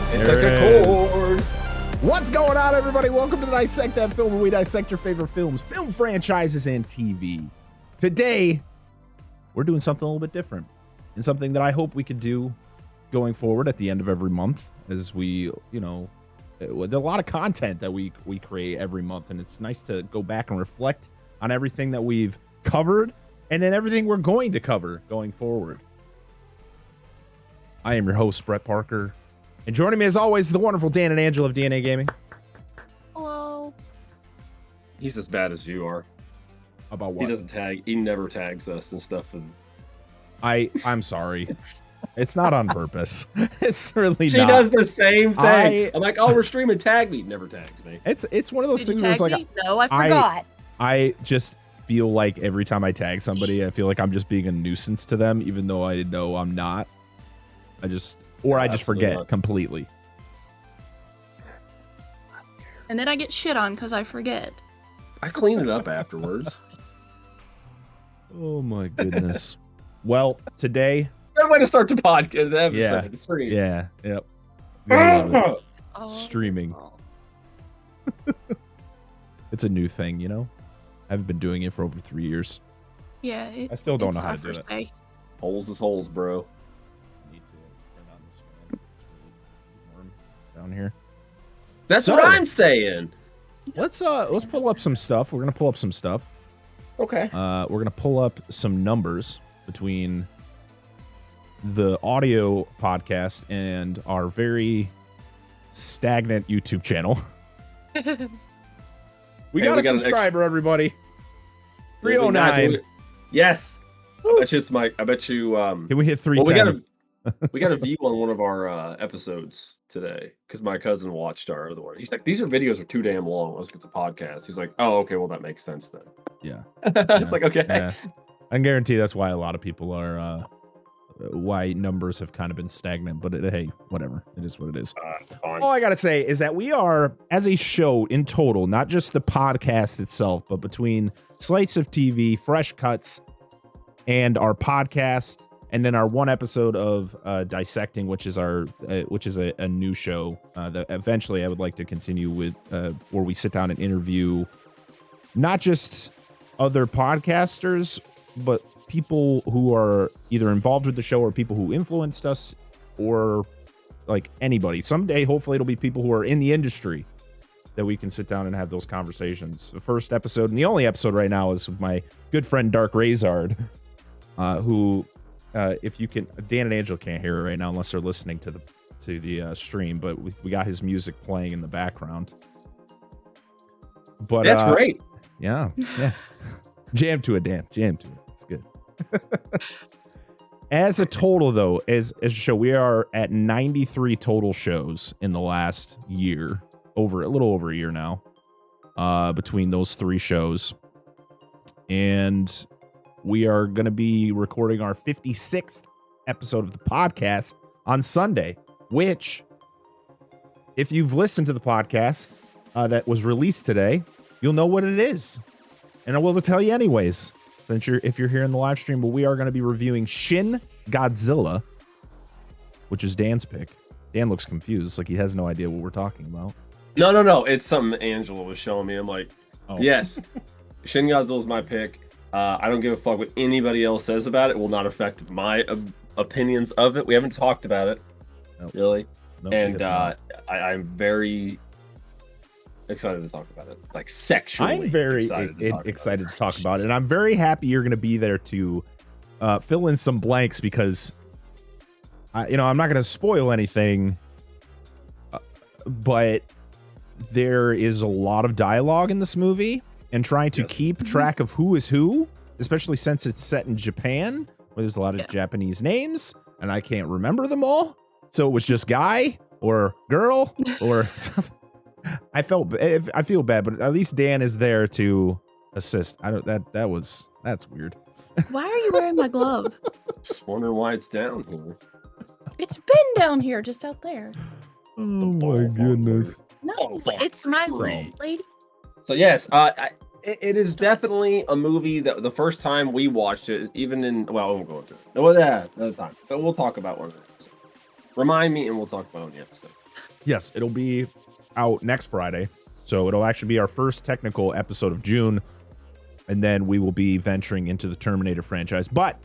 It's like a chord. What's going on, everybody? Welcome to Dissect That Film, where we dissect your favorite films, film franchises, and TV. Today, we're doing something a little bit different, and something that I hope we could do going forward at the end of every month, as we, there's a lot of content that we create every month, and it's nice to go back and reflect on everything that we've covered, and then everything we're going to cover going forward. I am your host, Brett Parker. And joining me, as always, is the wonderful Dan and Angela of DNA Gaming. Hello. He's as bad as you are. About what? He doesn't tag. He never tags us and stuff. I'm sorry. It's not on purpose. It's really she not. She does the same thing. I'm like, oh, we're streaming. Tag me. Never tags me. It's one of those things where it's like, me? No, I forgot. I just feel like every time I tag somebody, I feel like I'm just being a nuisance to them, even though I know I'm not. I just forget completely. And then I get shit on because I forget. I clean it up afterwards. Oh my goodness. Well, today. Good way to start the podcast. The episode. Yep. Streaming. It's a new thing, you know? I've been doing it for over 3 years. Yeah. I still don't know how to do it. Holes is holes, bro. Down here. That's what I'm saying. Let's pull up some stuff. We're gonna pull up some stuff. Okay. We're gonna pull up some numbers between the audio podcast and our very stagnant YouTube channel. we got a subscriber, everybody. 309. Yes. I bet you it's my. I bet you. Can we hit 310? We got a view on one of our episodes today because my cousin watched our other one. He's like, "These videos are too damn long. Let's get the podcast." He's like, "Oh, okay. Well, that makes sense then." Yeah. It's like, okay. Yeah. I can guarantee that's why a lot of people are. Why numbers have kind of been stagnant, but hey, whatever. It is what it is. All I gotta say is that we are, as a show in total, not just the podcast itself, but between Slices of TV, Fresh Cuts, and our podcast. And then our one episode of Dissecting, which is a new show that eventually I would like to continue with, where we sit down and interview not just other podcasters, but people who are either involved with the show or people who influenced us, or like anybody. Someday, hopefully, it'll be people who are in the industry that we can sit down and have those conversations. The first episode and the only episode right now is with my good friend Dark Razard, who. If you can, Dan and Angela can't hear it right now unless they're listening to the stream, but we got his music playing in the background. But that's great. Yeah. Jam to it, Dan. Jam to it. It's good. As a total, though, as a show, we are at 93 total shows in the last year, a little over a year now, between those three shows, and we are going to be recording our 56th episode of the podcast on Sunday, which, if you've listened to the podcast that was released today, you'll know what it is. And I will tell you anyways, if you're here in the live stream, but we are going to be reviewing Shin Godzilla, which is Dan's pick. Dan looks confused, like he has no idea what we're talking about. No. It's something Angela was showing me. I'm like, yes, Shin Godzilla is my pick. I don't give a fuck what anybody else says about it. It will not affect my opinions of it. We haven't talked about it, really. And I'm very excited to talk about it. Like, sexually I'm very excited to talk about it. And I'm very happy you're going to be there to fill in some blanks because, I'm not going to spoil anything, but there is a lot of dialogue in this movie. And trying to keep track of who is who, especially since it's set in Japan, where there's a lot of Japanese names, and I can't remember them all. So it was just guy or girl or something. I feel bad, but at least Dan is there to assist. That's weird. Why are you wearing my glove? Just wondering why it's down here. It's been down here, just out there. Oh my goodness. No, it's my lady. So yes, it is definitely a movie that the first time we watched it, even in, well, I won't go into it. No, another time. But we'll talk about one of the episodes. Remind me and we'll talk about it on the episode. Yes, it'll be out next Friday. So it'll actually be our first technical episode of June. And then we will be venturing into the Terminator franchise. But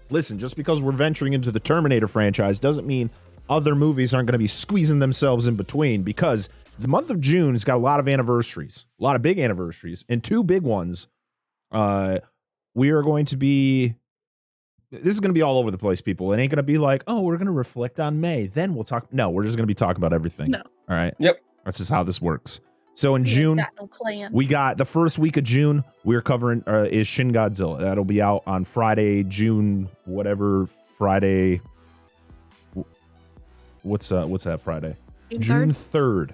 listen, just because we're venturing into the Terminator franchise doesn't mean other movies aren't going to be squeezing themselves in between, because the month of June has got a lot of anniversaries, a lot of big anniversaries, and two big ones. We are going to be, this is going to be all over the place, people. It ain't going to be like, oh, we're going to reflect on May, then we'll talk. No, we're just going to be talking about everything. No. All right. Yep. That's just how this works. So in June, got no plan. we got the first week of June. We're covering is Shin Godzilla. That'll be out on Friday, June, whatever Friday. What's that Friday? June 3rd.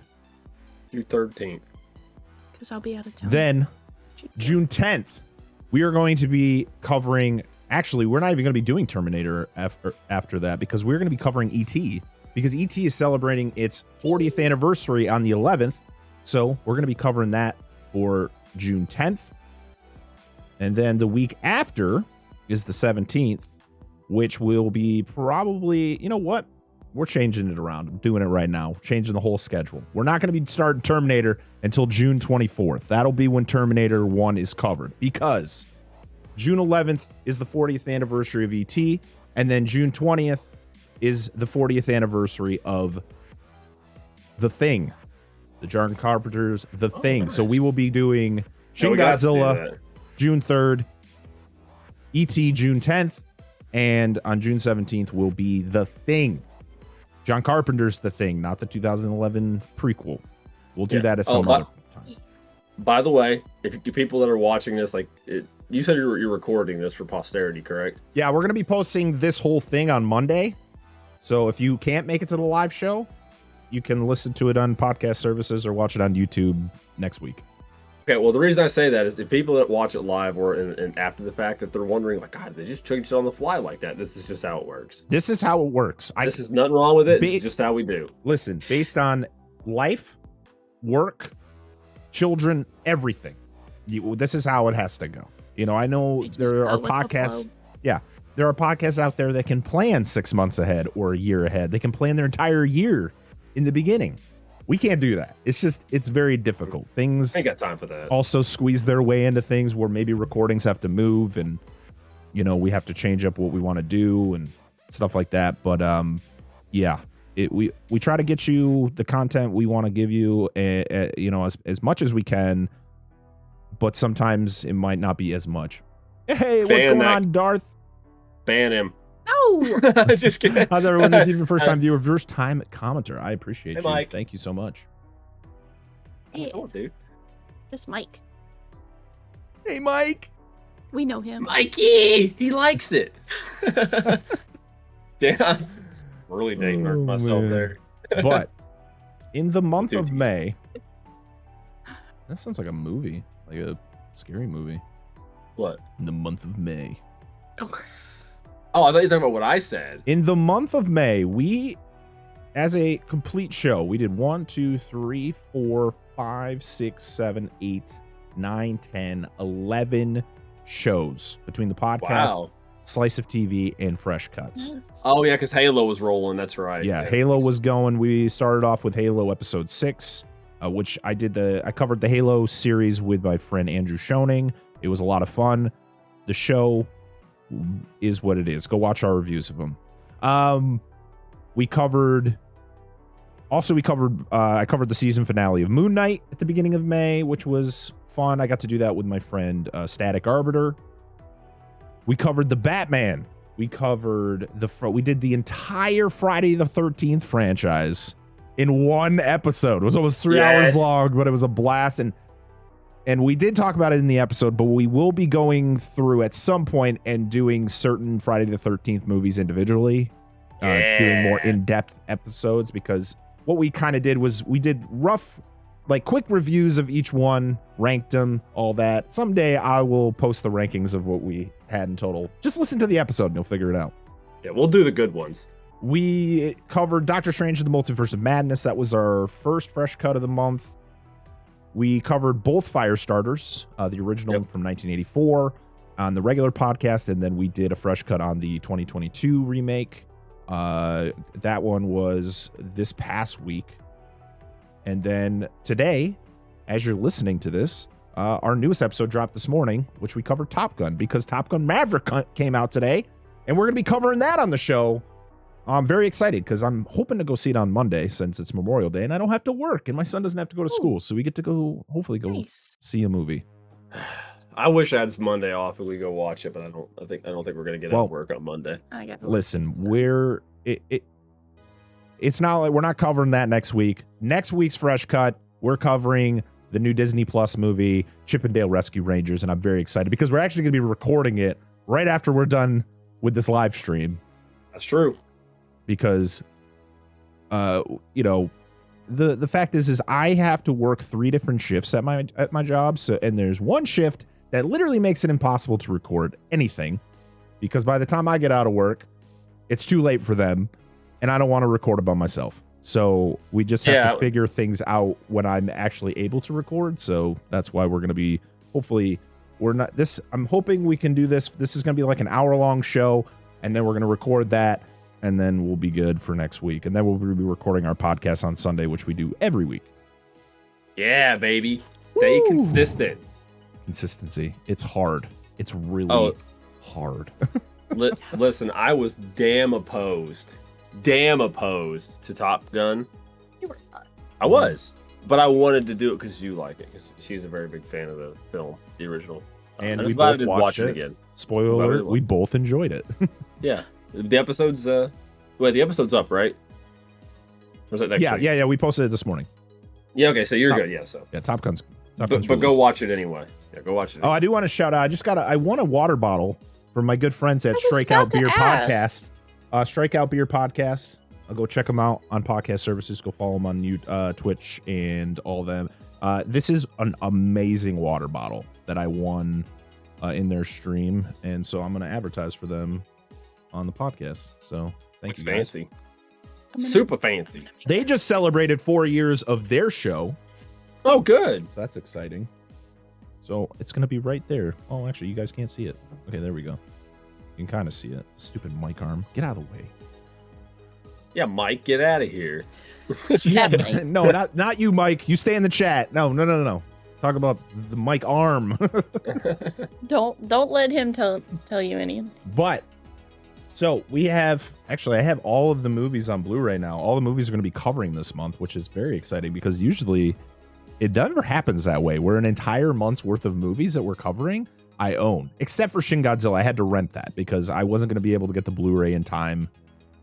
June 13th. Because I'll be out of town. Then June 10th, we are going to be covering. Actually, we're not even going to be doing Terminator after that, because we're going to be covering E.T. because E.T. is celebrating its 40th anniversary on the 11th. So we're going to be covering that for June 10th. And then the week after is the 17th, which will be probably, you know what? We're changing it around. I'm doing it right now. Changing the whole schedule. We're not going to be starting Terminator until June 24th. That'll be when Terminator 1 is covered, because June 11th is the 40th anniversary of E.T. And then June 20th is the 40th anniversary of The Thing. The John Carpenter's The Thing. Nice. So we will be doing Shin Godzilla June 3rd, E.T. June 10th, and on June 17th will be The Thing. John Carpenter's The Thing, not the 2011 prequel. We'll do that at some other time. By the way, if you people that are watching this, you said you're recording this for posterity, correct? Yeah, we're going to be posting this whole thing on Monday. So if you can't make it to the live show, you can listen to it on podcast services or watch it on YouTube next week. Okay, well, the reason I say that is if people that watch it live or in after the fact, if they're wondering, like, God, they just changed it on the fly like that. This is just how it works. This is how it works. This is nothing wrong with it. It's just how we do. Listen, based on life, work, children, everything. This is how it has to go. You know, I know there are podcasts. Yeah, there are podcasts out there that can plan 6 months ahead or a year ahead. They can plan their entire year in the beginning. We can't do that. It's very difficult. Things I ain't got time for that. Also squeeze their way into things where maybe recordings have to move, and you know, we have to change up what we want to do and stuff like that. But yeah, we try to get you the content we want to give you, you know, as much as we can. But sometimes it might not be as much. Hey, what's going on, Darth? Ban him. No. Just kidding. How's everyone? This is even first time viewer, first time commenter. I appreciate you. Mike. Thank you so much. Hey, oh, dude. This Mike. Hey, Mike. We know him. Mikey. He likes it. Damn. Really dating myself there. But in the month of May, that sounds like a movie, like a scary movie. What? In the month of May. Oh, I thought you were talking about what I said. In the month of May, we, as a complete show, we did 1, 2, 3, 4, 5, 6, 7, 8, 9, 10, 11 shows between the podcast, Slice of TV, and Fresh Cuts. Yes. Oh, yeah, because Halo was rolling. That's right. Yeah, Halo was going. We started off with Halo episode 6, which I covered the Halo series with my friend Andrew Schoening. It was a lot of fun. The show is what it is. Go watch our reviews of them. I covered the season finale of Moon Knight at the beginning of May, which was fun. I got to do that with my friend Static Arbiter. We covered the Batman. We did the entire Friday the 13th franchise in one episode. It was almost 3 hours long, but it was a blast. And we did talk about it in the episode, but we will be going through at some point and doing certain Friday the 13th movies individually, doing more in-depth episodes, because what we kind of did was we did rough, like quick reviews of each one, ranked them, all that. Someday I will post the rankings of what we had in total. Just listen to the episode and you'll figure it out. Yeah, we'll do the good ones. We covered Doctor Strange and the Multiverse of Madness. That was our first fresh cut of the month. We covered both Firestarters, the original from 1984 on the regular podcast, and then we did a fresh cut on the 2022 remake. That one was this past week. And then today, as you're listening to this, our newest episode dropped this morning, which we covered Top Gun because Top Gun Maverick came out today, and we're going to be covering that on the show. I'm very excited because I'm hoping to go see it on Monday since it's Memorial Day and I don't have to work and my son doesn't have to go to school. So we get to go, hopefully go see a movie. I wish I had some Monday off and we go watch it, but I don't think we're going to get out of work on Monday. Listen, it's not like we're not covering that next week. Next week's Fresh Cut, we're covering the new Disney Plus movie, Chip 'n Dale Rescue Rangers, and I'm very excited because we're actually going to be recording it right after we're done with this live stream. That's true. Because, you know, the fact is I have to work 3 different shifts at my job. So, and there's one shift that literally makes it impossible to record anything because by the time I get out of work, it's too late for them, and I don't want to record it by myself. So we just have to figure things out when I'm actually able to record. So that's why we're going to be, hopefully, I'm hoping we can do this. This is going to be like an hour-long show, and then we're going to record that, and then we'll be good for next week. And then we'll be recording our podcast on Sunday, which we do every week. Yeah, baby. Stay consistent. Consistency. It's hard. It's really hard. Listen, I was damn opposed to Top Gun. You were not. I was, but I wanted to do it because you like it. Because she's a very big fan of the film, the original. And we both watched it again. Spoiler alert: we both enjoyed it. Yeah, the episode's the episode's up, right? Or was it next week? Yeah. We posted it this morning. Yeah. Okay, so you're good. Yeah. So Top Gun's. But go watch it anyway. Yeah, go watch it. Oh, I do want to shout out. I won a water bottle from my good friends at Strikeout Beer Podcast. Strikeout Beer Podcast. I'll go check them out on podcast services. Go follow them on Twitch and all of them. This is an amazing water bottle that I won in their stream, and so I'm going to advertise for them on the podcast. So thanks, guys. Fancy, super fancy. They just celebrated 4 years of their show. Oh, good. So that's exciting. So it's going to be right there. Oh, actually, you guys can't see it. Okay, there we go. You can kind of see it. Stupid mic arm. Get out of the way. Yeah, Mike, get out of here. No, not you, Mike. You stay in the chat. No. Talk about the mic arm. Don't let him tell you anything. But so we have I have all of the movies on Blu-ray now. All the movies are going to be covering this month, which is very exciting because usually it never happens that way. We're an entire month's worth of movies that we're covering. I own, except for Shin Godzilla. I had to rent that because I wasn't going to be able to get the Blu-ray in time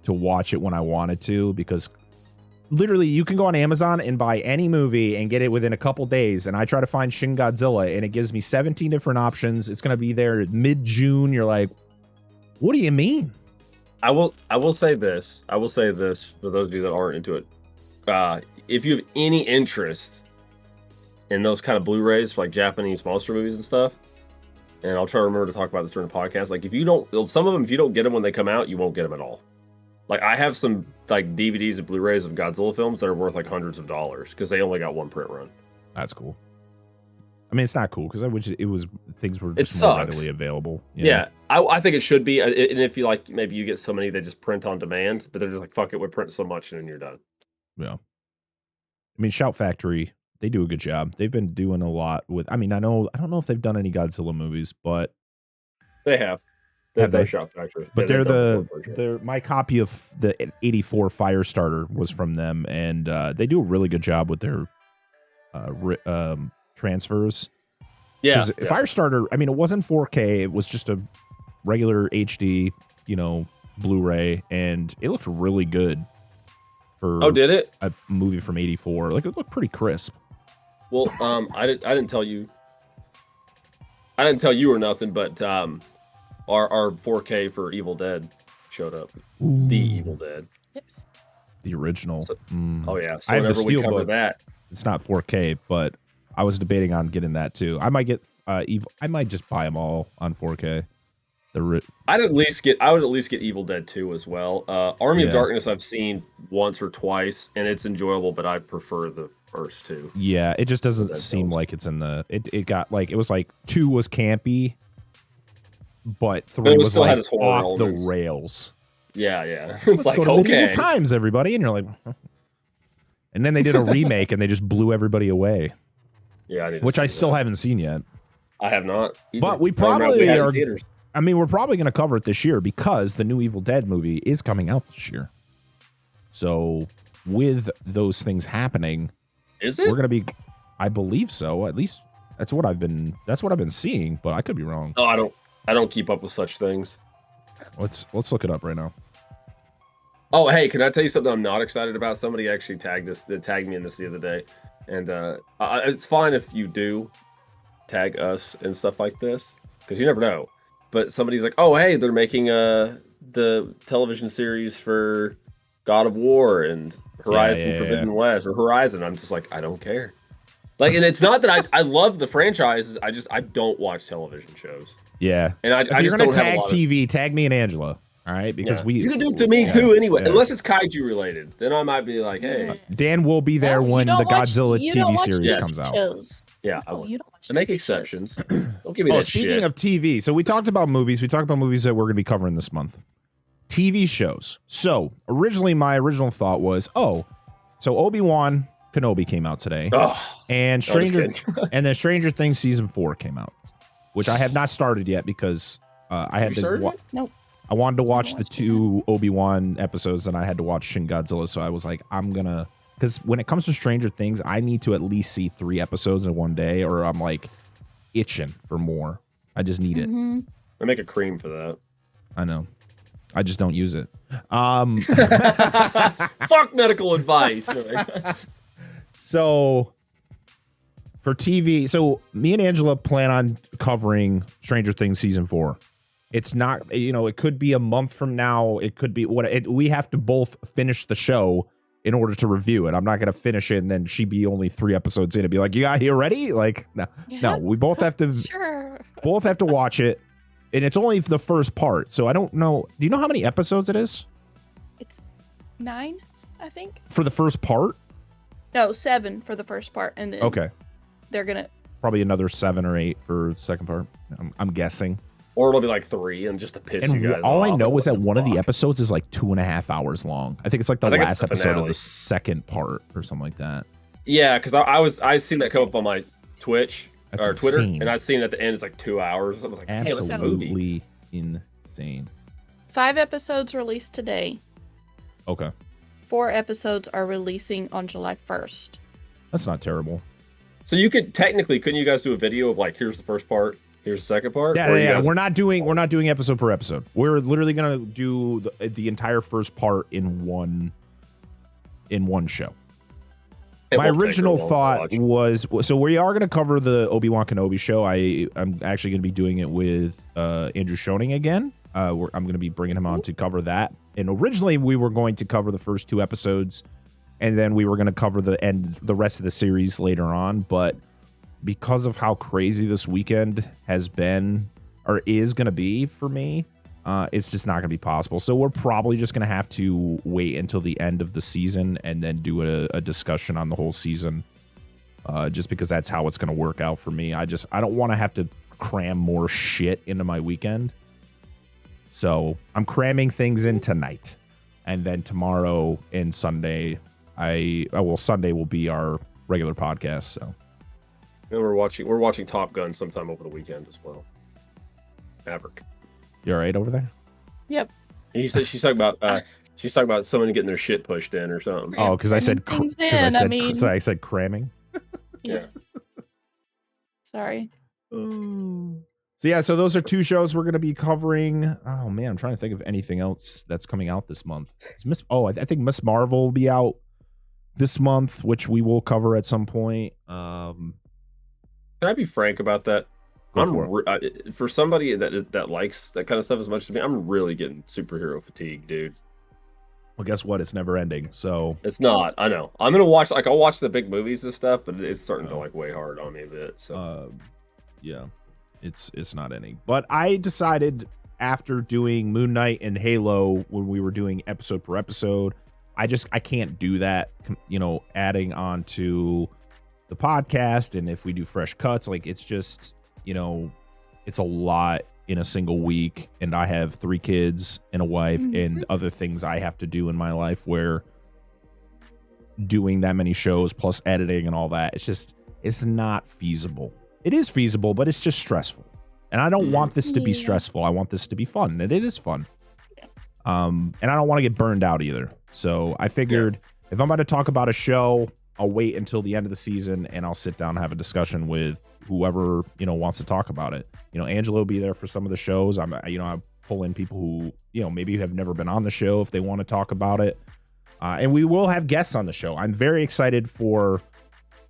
to watch it when I wanted to, because literally you can go on Amazon and buy any movie and get it within a couple days. And I try to find Shin Godzilla and it gives me 17 different options. It's going to be there mid-June. You're like, what do you mean? I will say this. I will say this for those of you that aren't into it. If you have any interest in those kind of Blu-rays for like Japanese monster movies and stuff, and I'll try to remember to talk about this during the podcast. Like, some of them, if you don't get them when they come out, you won't get them at all. Like, I have some like DVDs and Blu-rays of Godzilla films that are worth like hundreds of dollars because they only got one print run. That's cool. I mean, it's not cool because things were just more readily available. Yeah, I think it should be. And if you like, maybe you get so many they just print on demand, but they're just like, fuck it, we print so much and then you're done. Yeah. I mean, Shout Factory, they do a good job. They've been doing a lot with. I mean, I don't know if they've done any Godzilla movies, but they have. Have they? Shout Factory, but they're my copy of the '84 Firestarter was from them, and they do a really good job with their transfers. Yeah, Firestarter. I mean, it wasn't 4K; it was just a regular HD, Blu-ray, and it looked really good. Did it? A movie from '84, like it looked pretty crisp. Well, I didn't tell you. I didn't tell you or nothing, but our 4K for Evil Dead showed up. Ooh. The Evil Dead. Yes. The original. Oh yeah. So I have whenever we cover that, it's not 4K, but I was debating on getting that too. I might get Evil. I might just buy them all on 4K. I would at least get Evil Dead 2 as well. Army of Darkness I've seen once or twice, and it's enjoyable, but I prefer the first two. Yeah, it just doesn't seem like it's in the. It got like, it was like 2 was campy, but 3 was like off the rails. Yeah. It's like, go to medieval times, everybody, and you're like, And then they did a remake and they just blew everybody away. Yeah, which I still haven't seen yet. I have not. Either. But we probably are. I mean, we're probably going to cover it this year because the new Evil Dead movie is coming out this year. So with those things happening, is it? We're going to be. I believe so. At least that's what I've been seeing, but I could be wrong. Oh, I don't keep up with such things. Let's look it up right now. Oh, hey, can I tell you something I'm not excited about? Somebody actually tagged me in this the other day. And it's fine if you do tag us and stuff like this, because you never know. But somebody's like, oh, hey, they're making the television series for God of War and Horizon Forbidden West or Horizon. I'm just like, I don't care. Like, and it's not that I love the franchises. I don't watch television shows. Yeah. And if you're going to tag TV, tag me and Angela. All right, because you can do it to me too anyway, unless it's kaiju related. Then I might be like, hey. Dan will be there when the Godzilla TV series comes out. Yeah, I make exceptions. Don't give me that shit. Speaking of TV, so we talked about movies. We talked about movies that we're going to be covering this month. TV shows. So originally, my original thought was, so Obi-Wan Kenobi came out today, and then Stranger Things season 4 came out, which I have not started yet because I had to. Nope. I wanted to watch the 2 Obi-Wan episodes, and I had to watch Shin Godzilla, so I was like, because when it comes to Stranger Things, I need to at least see 3 episodes in one day, or I'm like itching for more. I just need it. I make a cream for that. I know. I just don't use it. Fuck medical advice. So for TV, so me and Angela plan on covering Stranger Things season 4. It's not, it could be a month from now. It could be we have to both finish the show in order to review it. I'm not going to finish it and then she be only 3 episodes in and be like, you got here ready? Like, no, we both have to, both have to watch it. And it's only the first part. So I don't know. Do you know how many episodes it is? It's 9, I think. For the first part? No, 7 for the first part. And then they're going to. Probably another 7 or 8 for the second part. I'm guessing. Or it'll be like 3 and just to piss you guys off. All I know is that one of the episodes is like 2.5 hours long. I think it's like the last episode of the second part or something like that. Yeah, because I seen that come up on my Twitch or Twitter, and I seen at the end it's like 2 hours. I was like, hey, what's that movie? Insane. 5 episodes released today. Okay. 4 episodes are releasing on July 1st. That's not terrible. So you could couldn't you guys do a video of like, here's the first part? Here's the second part. Yeah. We're not doing episode per episode. We're literally gonna do the entire first part in one show. My original thought was, so we are gonna cover the Obi-Wan Kenobi show. I'm actually gonna be doing it with Andrew Schoening again. I'm gonna be bringing him on to cover that. And originally we were going to cover the first 2 episodes, and then we were gonna cover the rest of the series later on, but because of how crazy this weekend has been or is going to be for me, it's just not going to be possible. So we're probably just going to have to wait until the end of the season and then do a discussion on the whole season, just because that's how it's going to work out for me. I don't want to have to cram more shit into my weekend. So I'm cramming things in tonight, and then tomorrow and Sunday, Sunday will be our regular podcast. So. And we're watching Top Gun sometime over the weekend as well. Maverick. You all right over there? Yep. She's talking about someone getting their shit pushed in or something. Oh, because I said cramming. Yeah. Sorry. So yeah, so those are 2 shows we're going to be covering. Oh man, I'm trying to think of anything else that's coming out this month. I think Miss Marvel will be out this month, which we will cover at some point. Can I be frank about that? For somebody that likes that kind of stuff as much as me, I'm really getting superhero fatigue, dude. Well, guess what? It's never ending. So it's not. I know. I'm gonna watch. I'll watch the big movies and stuff, but it's starting to weigh hard on me a bit. So, yeah, it's not ending. But I decided after doing Moon Knight and Halo when we were doing episode per episode, I can't do that. Adding on to the podcast, and if we do fresh cuts, like it's just, it's a lot in a single week, and I have 3 kids and a wife and other things I have to do in my life where doing that many shows plus editing and all that. It's not feasible. It is feasible, but it's just stressful. And I don't want this to be stressful. I want this to be fun, and it is fun. And I don't want to get burned out either. So I figured if I'm about to talk about a show, I'll wait until the end of the season and I'll sit down and have a discussion with whoever, wants to talk about it. Angelo will be there for some of the shows. I pull in people who, maybe have never been on the show if they want to talk about it. And we will have guests on the show. I'm very excited for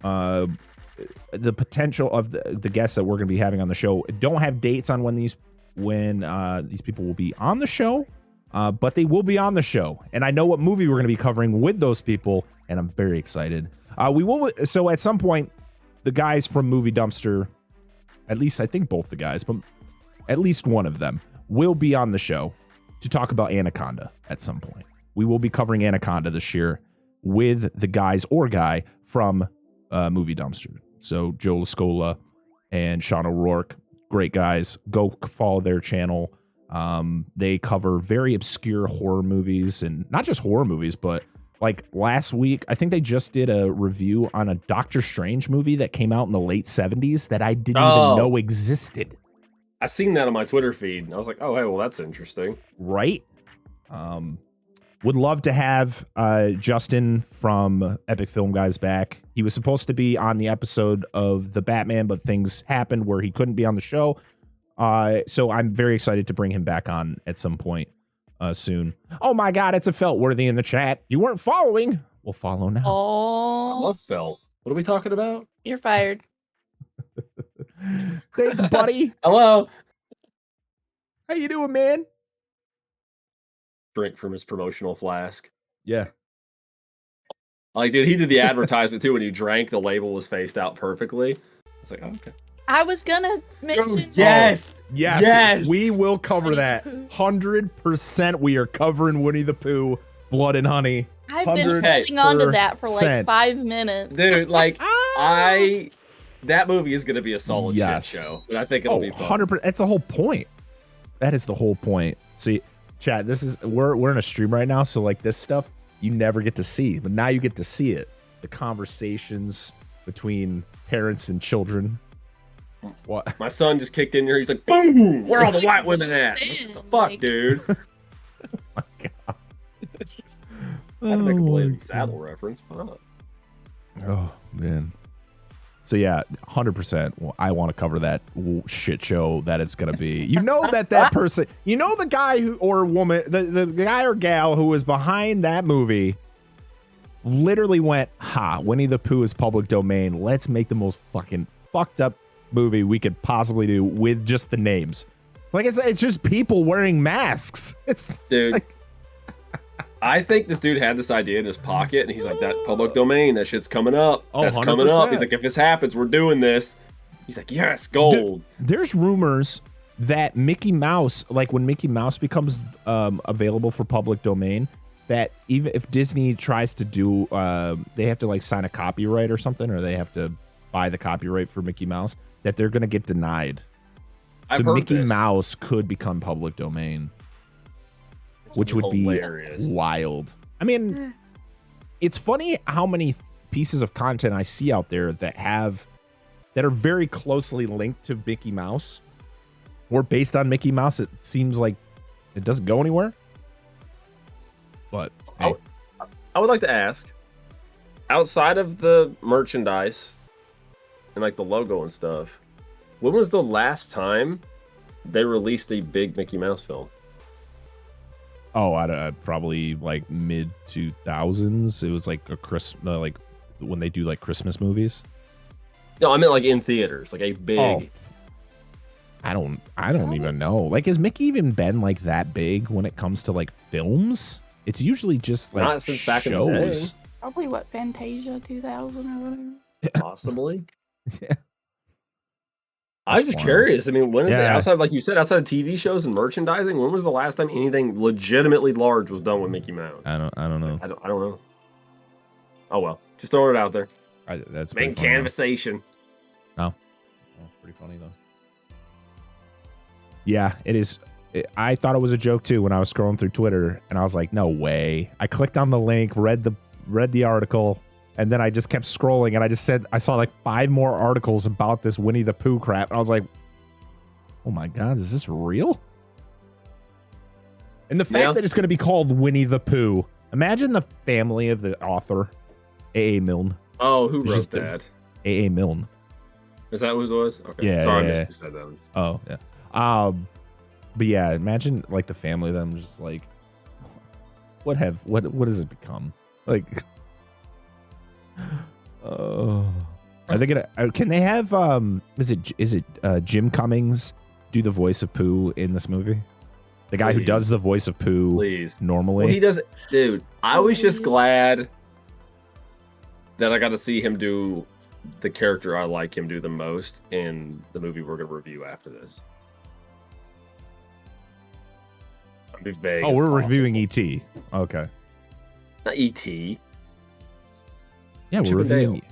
the potential of the guests that we're going to be having on the show. Don't have dates on when these people will be on the show, but they will be on the show. And I know what movie we're going to be covering with those people, and I'm very excited. So at some point, the guys from Movie Dumpster, at least I think both the guys, but at least one of them will be on the show to talk about Anaconda at some point. We will be covering Anaconda this year with the guy from Movie Dumpster. So Joe Lascola and Sean O'Rourke, great guys. Go follow their channel. They cover very obscure horror movies, and not just horror movies, but like last week, I think they just did a review on a Doctor Strange movie that came out in the late 70s that I didn't even know existed. I seen that on my Twitter feed, and I was like, oh, hey, well, that's interesting. Right? Would love to have Justin from Epic Film Guys back. He was supposed to be on the episode of The Batman, but things happened where he couldn't be on the show. So I'm very excited to bring him back on at some point soon. Oh my God, it's a Felt Worthy in the chat. You weren't following. We'll follow now. Oh, I love Felt. What are we talking about? You're fired. Thanks, buddy. Hello. How you doing, man? Drink from his promotional flask. Yeah. Like, dude, he did the advertisement too. When you drank, the label was faced out perfectly. It's like, oh, okay. I was gonna mention. Yes. Yes. We will cover that. 100% we are covering Winnie the Pooh, Blood and Honey. I've been holding on to that for like 5 minutes. Dude, like, that movie is going to be a solid shit show. But I think it'll be fun. 100%. That's the whole point. That is the whole point. See, chat, we're in a stream right now, so like this stuff you never get to see, but now you get to see it. The conversations between parents and children. What? My son just kicked in here. He's like, boom! Where are all the white women at? What the fuck, dude? Oh my God. I had to make a Blazing Saddle reference. But... Oh, man. So yeah, 100%. Well, I want to cover that shit show that it's gonna be. You know that person, the guy who or woman, the guy or gal who was behind that movie, literally went, Winnie the Pooh is public domain. Let's make the most fucking fucked up movie we could possibly do with just the names. Like I said, it's just people wearing masks. Dude. Like, I think this dude had this idea in his pocket, and he's like, that public domain, that shit's coming up. That's 100%. Coming up. He's like, if this happens, we're doing this. He's like, yes, gold. There's rumors that Mickey Mouse, like when Mickey Mouse becomes available for public domain, that even if Disney tries to do, they have to like sign a copyright or something, or they have to buy the copyright for Mickey Mouse, that they're going to get denied. I've heard Mickey this. Mouse could become public domain. Which would hilarious. Be wild. I mean, it's funny how many pieces of content I see out there that are very closely linked to Mickey Mouse or based on Mickey Mouse. It seems like it doesn't go anywhere. But hey. I would like to ask, outside of the merchandise and like the logo and stuff, when was the last time they released a big Mickey Mouse film? Oh, I probably like mid 2000s. It was like a Christmas, like when they do like Christmas movies. No, I meant like in theaters, like a big. Oh. I don't even know. Like, has Mickey even been like that big when it comes to like films? It's usually just like not since back in the day. Probably what, Fantasia 2000 or whatever. Possibly. Yeah. I was just curious. I mean, when outside, like you said, outside of TV shows and merchandising, when was the last time anything legitimately large was done with Mickey Mouse? I don't know. I don't know. Oh well, just throwing it out there. That's making conversation. Oh, that's pretty funny though. Yeah, it is. I thought it was a joke too when I was scrolling through Twitter, and I was like, "No way!" I clicked on the link, read the article. And then I just kept scrolling, and I saw like 5 more articles about this Winnie the Pooh crap, and I was like, oh my god, is this real? And the fact that it's going to be called Winnie the Pooh. Imagine the family of the author, A.A. Milne. Oh, who wrote that? A.A. Milne. Is that what it was? Okay. Yeah. Sorry, yeah. I missed you said that. Oh, yeah. But yeah, imagine like the family of them just like, what does it become? Like, are they gonna? Can they have? Is it Jim Cummings do the voice of Pooh in this movie? The guy who does the voice of Pooh normally. Well, he does it, dude. I was just glad that I got to see him do the character I like him do the most in the movie we're gonna review after this. I'm being vague. Oh, we're reviewing E.T. Okay. Not E.T. Yeah, we're reviewing.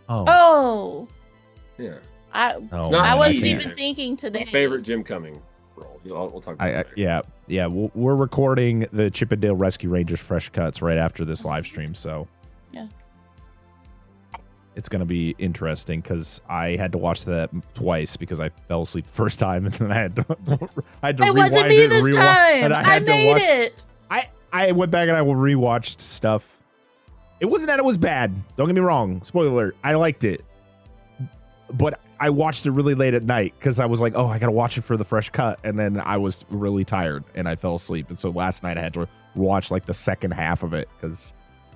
Oh. Yeah. I not wasn't even thinking today. My favorite Jim Cummings role. We'll talk about it. Yeah. We're recording the Chip 'n Dale Rescue Rangers fresh cuts right after this live stream, so yeah, it's gonna be interesting because I had to watch that twice because I fell asleep the first time, and then I had to it rewind wasn't me it, this time. and I made it. I went back and I rewatched stuff. It wasn't that it was bad. Don't get me wrong. Spoiler alert. I liked it. But I watched it really late at night because I was like, oh, I got to watch it for the fresh cut. And then I was really tired and I fell asleep. And so last night I had to watch like the second half of it because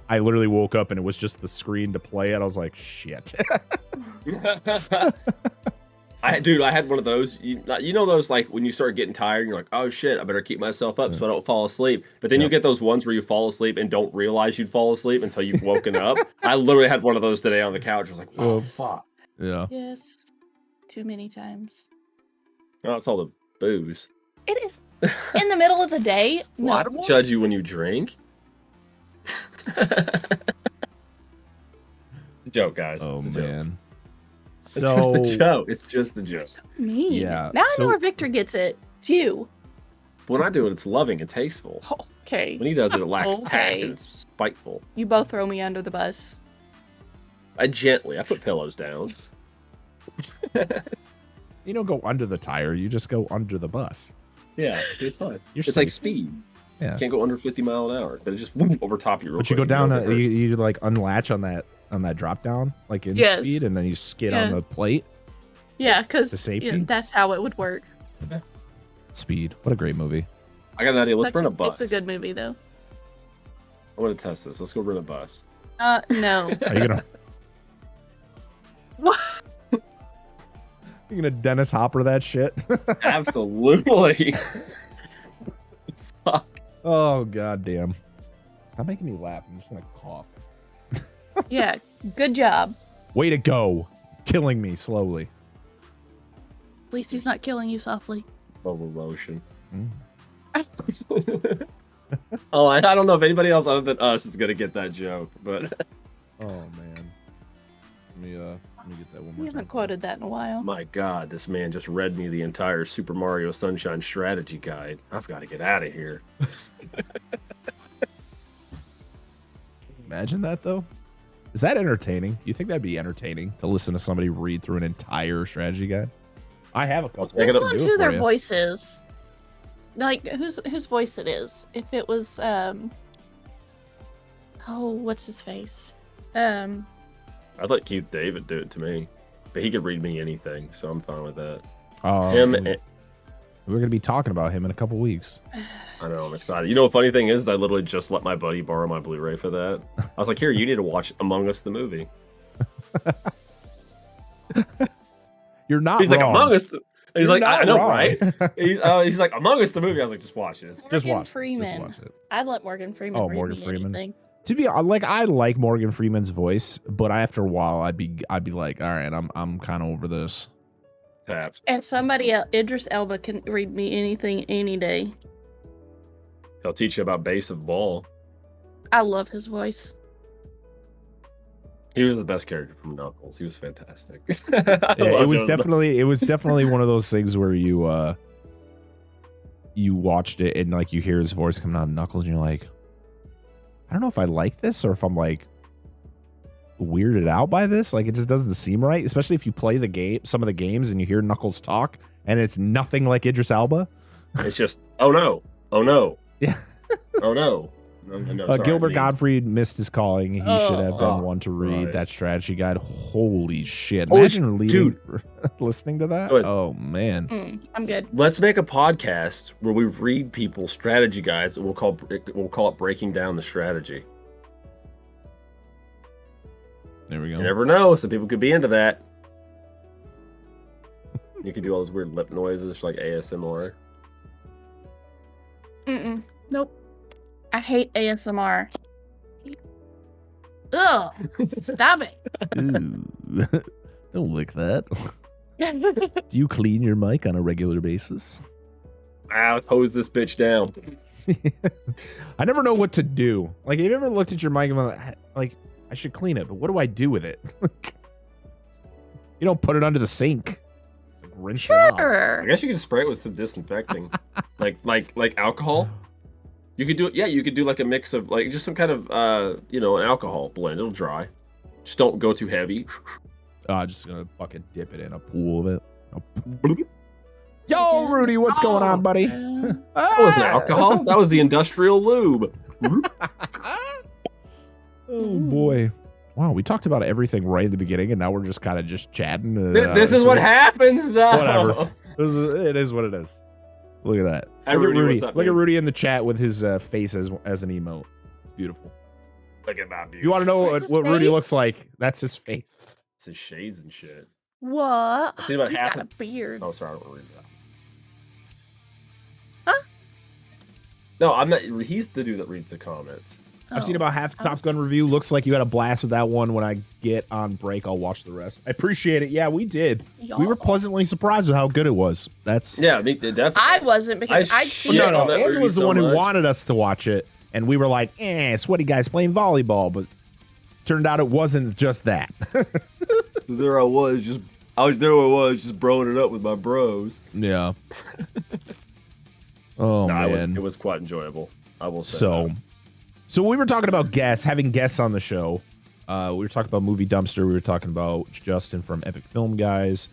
I literally woke up and it was just the screen to play it. I was like, shit. I had one of those. You know those like when you start getting tired, you're like, oh shit, I better keep myself up so I don't fall asleep. But then you get those ones where you fall asleep and don't realize you'd fall asleep until you've woken up. I literally had one of those today on the couch. I was like, oh fuck. Yeah. Yes. Too many times. No, it's all the booze. It is in the middle of the day. Well, I don't judge you when you drink. It's a joke, guys. Oh it's a man. Joke. So, it's just a joke. It's just a joke. So mean. Yeah. Now I know where Victor gets it too. When I do it, it's loving and tasteful. Okay. When he does it, it lacks tact and it's spiteful. You both throw me under the bus. I put pillows down. You don't go under the tire. You just go under the bus. Yeah, it's fine. You're it's safe. like speed. Yeah. You can't go under 50 miles an hour. But it just over top you. But you go down. You like unlatch on that drop down, like in speed, and then you skid on the plate. Yeah, because that's how it would work. Speed. What a great movie. I got an idea. Let's rent a bus. It's a good movie, though. I want to test this. Let's go rent a bus. No. Are you gonna? What? You gonna Dennis Hopper that shit? Absolutely. Fuck. Oh god damn. Stop making me laugh. I'm just gonna cough. Yeah, good job. Way to go. Killing me slowly. At least he's not killing you softly. Over lotion. Oh, I don't know if anybody else other than us is gonna get that joke, but oh man. Let me get that one more. You haven't quoted that in a while. My god, this man just read me the entire Super Mario Sunshine strategy guide. I've got to get out of here. Imagine that though. Is that entertaining? You think that'd be entertaining to listen to somebody read through an entire strategy guide? I have a couple. Depends on who their voice is. Like whose voice it is. If it was what's his face? I'd let Keith David do it to me, but he could read me anything, so I'm fine with that. We're gonna be talking about him in a couple weeks. I know, I'm excited. You know, a funny thing is, I literally just let my buddy borrow my Blu-ray for that. I was like, "Here, you need to watch Among Us the movie." You're not. He's wrong. like Among Us. He's like, I know, wrong. right? He's like Among Us the movie. I was like, just watch it. Just watch. Freeman. Just watch it. I'd let Morgan Freeman. Read Morgan me Freeman. Anything. To be like, I like Morgan Freeman's voice, but after a while, I'd be like, all right, I'm kind of over this. Taps. And somebody else, Idris Elba, can read me anything any day. He'll teach you about base of ball. I love his voice. He was the best character from Knuckles. He was fantastic. It was definitely one of those things where you watched it and like you hear his voice coming out of Knuckles and you're like, I don't know if I like this or if I'm like weirded out by this. Like, it just doesn't seem right, especially if you play the game, some of the games, and you hear Knuckles talk, and it's nothing like Idris Elba. It's just, oh no, yeah, oh no. Sorry, Gilbert Gottfried missed his calling. He should have been one to read Christ. that strategy guide. Holy shit! Imagine listening to that. Oh man, I'm good. Let's make a podcast where we read people's strategy guides, and we'll call it breaking down the strategy. There we go. You never know. Some people could be into that. You could do all those weird lip noises, like ASMR. Nope. I hate ASMR. Ugh. Stop it. Ooh. Don't lick that. Do you clean your mic on a regular basis? Let's hose this bitch down. I never know what to do. Like, have you ever looked at your mic and been like, I should clean it, but what do I do with it? You don't put it under the sink. Like, rinse it off. I guess you could spray it with some disinfecting, like alcohol. You could do it. Yeah, you could do like a mix of like just some kind of an alcohol blend. It'll dry. Just don't go too heavy. Just gonna fucking dip it in a pool of it. Yo, Rudy, what's going on, buddy? That wasn't alcohol. That was the industrial lube. Oh boy. Wow, we talked about everything right in the beginning, and now we're just kind of just chatting. This is what happens, though. Whatever. It is what it is. Look at that. Hey, Rudy, what's up, look at Rudy in the chat with his face as an emote. It's beautiful. Look at that. You want to know what Rudy looks like? That's his face. It's his shades and shit. What? I've seen about He's half got a beard. Oh, sorry, I don't want to read that. Huh? No, I'm not. He's the dude that reads the comments. I've seen about half the Top Gun review. Looks like you had a blast with that one. When I get on break, I'll watch the rest. I appreciate it. Yeah, we did. We were pleasantly surprised with how good it was. Me definitely. I wasn't because I'd seen it. No, Angela's the one who wanted us to watch it, and we were like, sweaty guys playing volleyball, but turned out it wasn't just that. There I was, just broing it up with my bros. Yeah. Oh man, it was quite enjoyable. I will say. That. So we were talking about having guests on the show. We were talking about Movie Dumpster. We were talking about Justin from Epic Film Guys.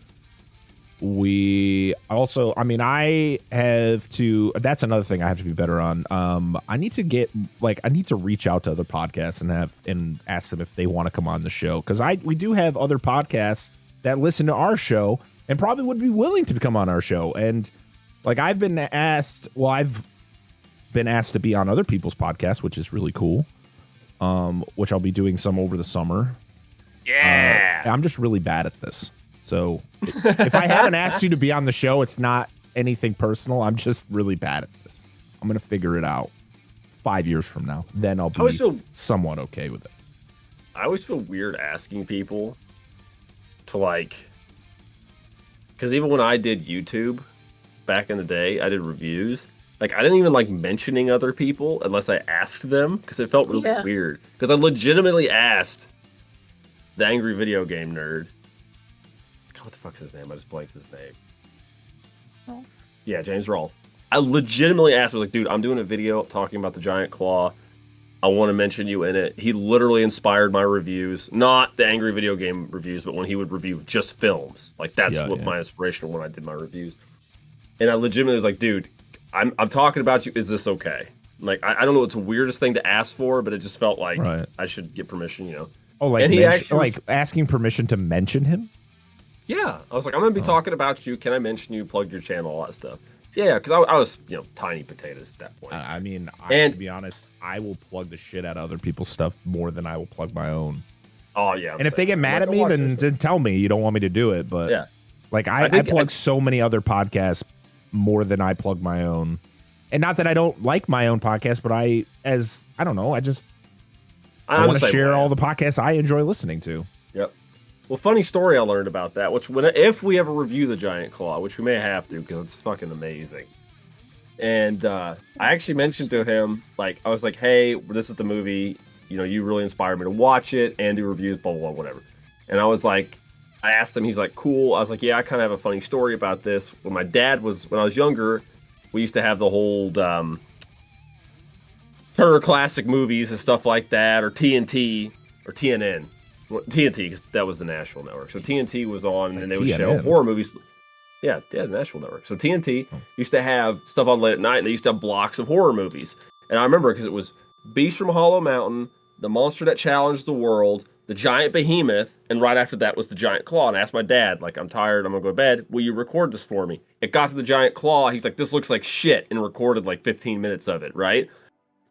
We also, I have to. That's another thing I have to be better on. I need to reach out to other podcasts and ask them if they want to come on the show, because we do have other podcasts that listen to our show and probably would be willing to come on our show. And like I've been asked to be on other people's podcasts, which is really cool. Which I'll be doing some over the summer. Yeah. I'm just really bad at this. So if I haven't asked you to be on the show, it's not anything personal. I'm just really bad at this. I'm going to figure it out 5 years from now. Then I'll be somewhat okay with it. I always feel weird asking people to because even when I did YouTube back in the day, I did reviews. Like, I didn't even like mentioning other people unless I asked them, because it felt really weird. Because I legitimately asked the Angry Video Game Nerd. God, what the fuck's his name? I just blanked his name. Rolf. Yeah, James Rolfe. I legitimately asked him, dude, I'm doing a video talking about the giant claw. I want to mention you in it. He literally inspired my reviews. Not the Angry Video Game reviews, but when he would review just films. Like, that's my inspiration when I did my reviews. And I legitimately was like, dude, I'm talking about you. Is this okay? Like, I don't know. It's the weirdest thing to ask for, but it just felt like I should get permission, Oh, like, and he actually asking permission to mention him? Yeah. I was like, I'm going to be talking about you. Can I mention you? Plug your channel, all that stuff. Yeah, because I was, tiny potatoes at that point. To be honest, I will plug the shit out of other people's stuff more than I will plug my own. Oh, yeah. And if they get mad at me, then tell me you don't want me to do it. But, I plug so many other podcasts more than I plug my own. And not that I don't like my own podcast, but I want to share all the podcasts I enjoy listening to. Yep. Well, funny story I learned about that, if we ever review the Giant Claw, which we may have to because it's fucking amazing. And I actually mentioned to him, I was like, hey, this is the movie, you really inspired me to watch it and do reviews, blah, blah, blah, whatever. And I was like, I asked him, he's like, cool. I was like, yeah, I kind of have a funny story about this. When I was younger, we used to have the whole Turner Classic Movies and stuff like that, or TNT, or TNN. Well, TNT, 'cause that was the Nashville network. So TNT was on, and they would TNN. show horror movies. Yeah, the Nashville network. So TNT used to have stuff on late at night, and they used to have blocks of horror movies. And I remember because it was Beast from Hollow Mountain, The Monster That Challenged the World, The Giant Behemoth, and right after that was The Giant Claw. And I asked my dad, like, I'm tired, I'm gonna go to bed. Will you record this for me? It got to The Giant Claw. He's like, this looks like shit, and recorded like 15 minutes of it, right?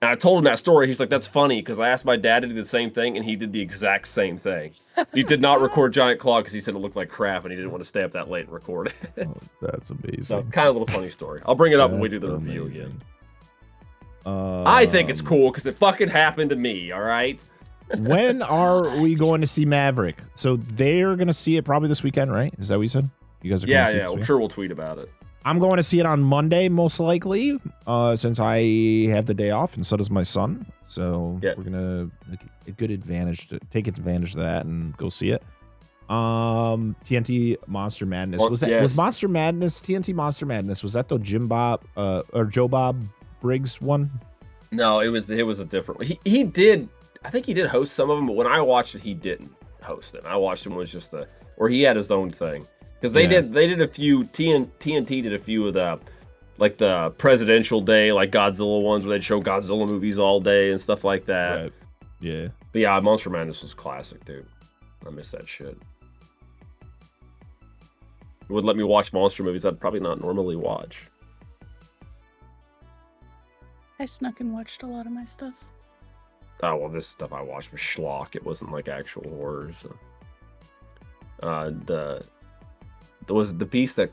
And I told him that story. He's like, that's funny, because I asked my dad to do the same thing, and he did the exact same thing. He did not record Giant Claw because he said it looked like crap, and he didn't want to stay up that late and record it. Oh, that's amazing. So, kind of a little funny story. I'll bring it up when we do the review again. I think it's cool, because it fucking happened to me, all right? When are we going to see Maverick? So they're going to see it probably this weekend, right? Is that what you said? You guys are going to see it this I'm sure we'll tweet about it. I'm going to see it on Monday, most likely, since I have the day off, and so does my son. So we're gonna take advantage of that and go see it. TNT Monster Madness was Monster Madness TNT Monster Madness? Was that the Jim Bob or Joe Bob Briggs one? No, it was a different one. He did. I think he did host some of them, but when I watched it, he didn't host it. I watched him was just or he had his own thing. Because they did a few, TNT did a few of the presidential day, like Godzilla ones where they'd show Godzilla movies all day and stuff like that. Right. Yeah. But yeah, Monster Madness was classic, dude. I miss that shit. It would let me watch monster movies I'd probably not normally watch. I snuck and watched a lot of my stuff. Oh, well, this stuff I watched was schlock. It wasn't like actual horror. So. Was the beast that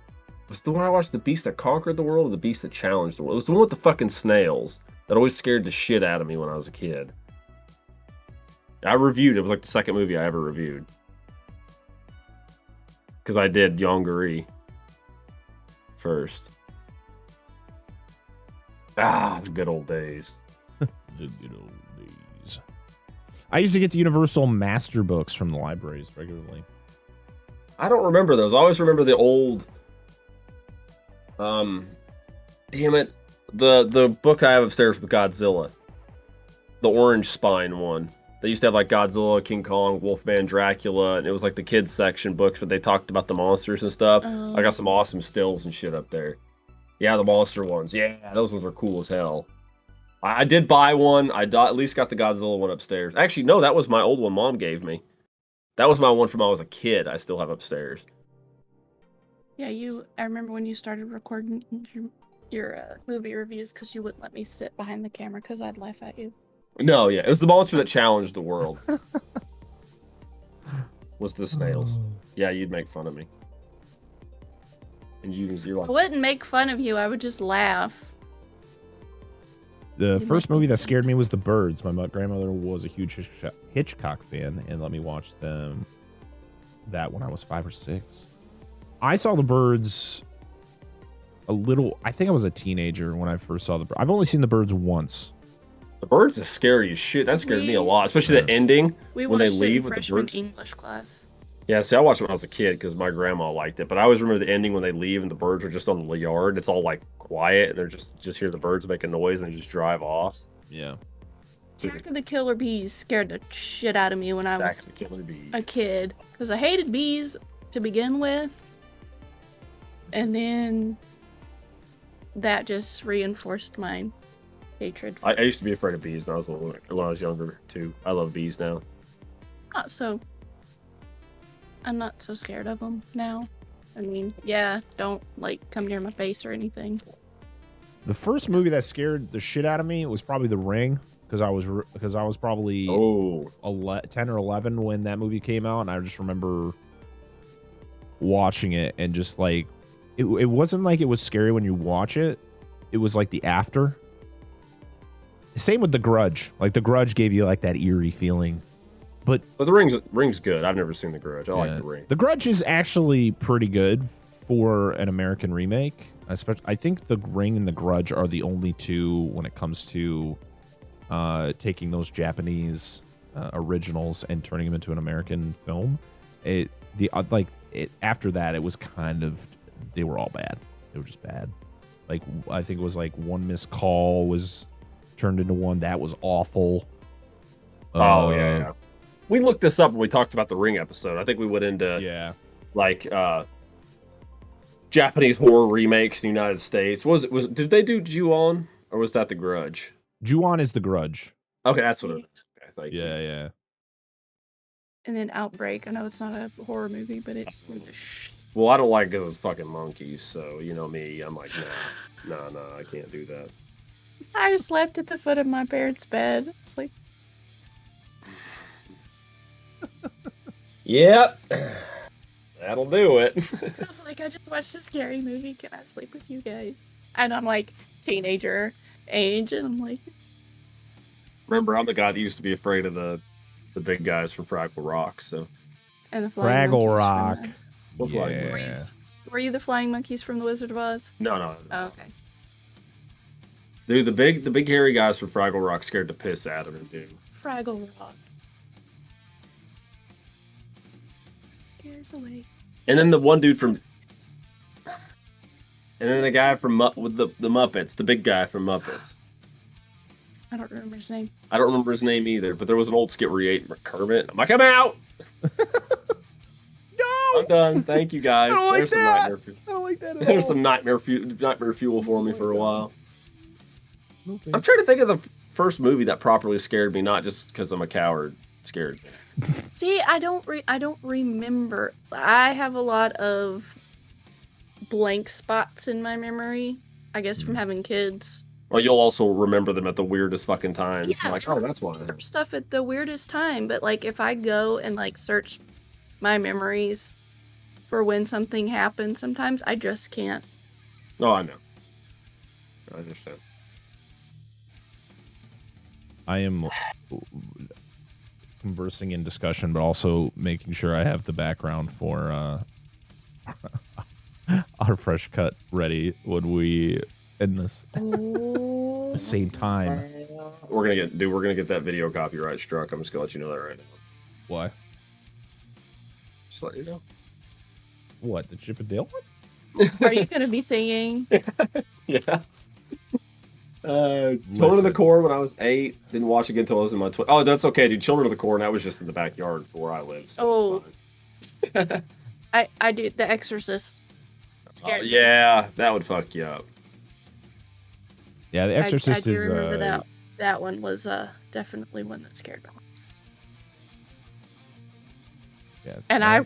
was the one I watched, the beast that conquered the world, or the beast that challenged the world? It was the one with the fucking snails that always scared the shit out of me when I was a kid. I reviewed it. It was like the second movie I ever reviewed, because I did Yongari first. The good old days. The good old days. I used to get the Universal Master books from the libraries regularly. I don't remember those. I always remember the old. Damn it, the book I have upstairs with Godzilla, the orange spine one. They used to have like Godzilla, King Kong, Wolfman, Dracula, and it was like the kids section books, but they talked about the monsters and stuff. I got some awesome stills and shit up there. Yeah, the monster ones. Yeah, those ones are cool as hell. I did buy one. I at least got the Godzilla one upstairs. Actually, no, that was my old one Mom gave me. That was my one from when I was a kid. I still have upstairs. Yeah, I remember when you started recording your movie reviews because you wouldn't let me sit behind the camera because I'd laugh at you. No, yeah, it was the monster that challenged the world. Was the snails? Yeah, you'd make fun of me. And you're like, I wouldn't make fun of you. I would just laugh. The first movie that scared me was The Birds. My grandmother was a huge Hitchcock fan and let me watch that when I was 5 or 6. I saw The Birds I think I was a teenager when I first saw The Birds. I've only seen The Birds once. The Birds is scary as shit. That scared me a lot, especially the ending when they leave with the birds. English class. Yeah, see, I watched it when I was a kid because my grandma liked it, but I always remember the ending when they leave and the birds are just on the yard. It's all like quiet, and they're just hear the birds making noise and they just drive off. Yeah. Attack of the Killer Bees scared the shit out of me when I was a kid because I hated bees to begin with, and then that just reinforced my hatred. I used to be afraid of bees when I was younger too. I love bees now. I'm not so scared of them now. I mean, yeah, don't come near my face or anything. The first movie that scared the shit out of me was probably The Ring, because I was probably 10 or 11 when that movie came out, and I just remember watching it and just like it wasn't like it was scary when you watch it. It was like the after. Same with The Grudge. Like The Grudge gave you like that eerie feeling. But The Ring's good. I've never seen The Grudge. I like The Ring. The Grudge is actually pretty good for an American remake. I think The Ring and The Grudge are the only two when it comes to taking those Japanese originals and turning them into an American film. After that, it was kind of, they were all bad. They were just bad. Like I think it was like One Missed Call was turned into one that was awful. Yeah. we looked this up when we talked about the Ring episode. I think we went into like Japanese horror remakes in the United States. Did they do Ju-on or was that The Grudge? Ju-on is The Grudge. Okay, that's what it is. Okay, thank you. Yeah. And then Outbreak. I know it's not a horror movie, but it's well, I don't like those fucking monkeys, so you know me. I'm like, nah, I can't do that. I just slept at the foot of my parents' bed. It's like, yep, that'll do it. I was like, I just watched a scary movie. Can I sleep with you guys? And I'm like teenager age, and I'm like, remember, I'm the guy that used to be afraid of the big guys from Fraggle Rock. So, and the flying Fraggle Rock. Yeah. Were you the flying monkeys from The Wizard of Oz? No. Oh, okay. Dude, the big hairy guys from Fraggle Rock scared the piss out of him, dude. Fraggle Rock. Scares away. And then the one dude from, and then the guy from with the Muppets, the big guy from Muppets. I don't remember his name. I don't remember his name either, but there was an old skit where he ate Kermit. I'm like, I'm out. No, I'm done. Thank you guys. There's some nightmare fuel. I don't like that. There's some nightmare fuel for me for a while. I'm trying to think of the first movie that properly scared me, not just because I'm a coward. Scared me. See, I don't remember. I have a lot of blank spots in my memory. I guess from having kids. Well, you'll also remember them at the weirdest fucking times. Yeah, I'm like, oh, that's why. Stuff at the weirdest time, but like if I go and like search my memories for when something happened, sometimes I just can't. Oh, I know. I understand. I am conversing in discussion, but also making sure I have the background for our fresh cut ready when we end this. Oh. At the same time. We're gonna get that video copyright struck. I'm just gonna let you know that right now. Why? Just let you know. What, the Chip and Dale one? Are you gonna be singing? Yes. Children of the Corn when I was 8. Didn't watch again until I was in my 20s. Oh, that's okay, dude. Children of the Corn, that was just in the backyard for where I live. So I do the Exorcist. Yeah, that would fuck you up. Yeah, the Exorcist I do is. remember that one was definitely one that scared me. Yeah, and I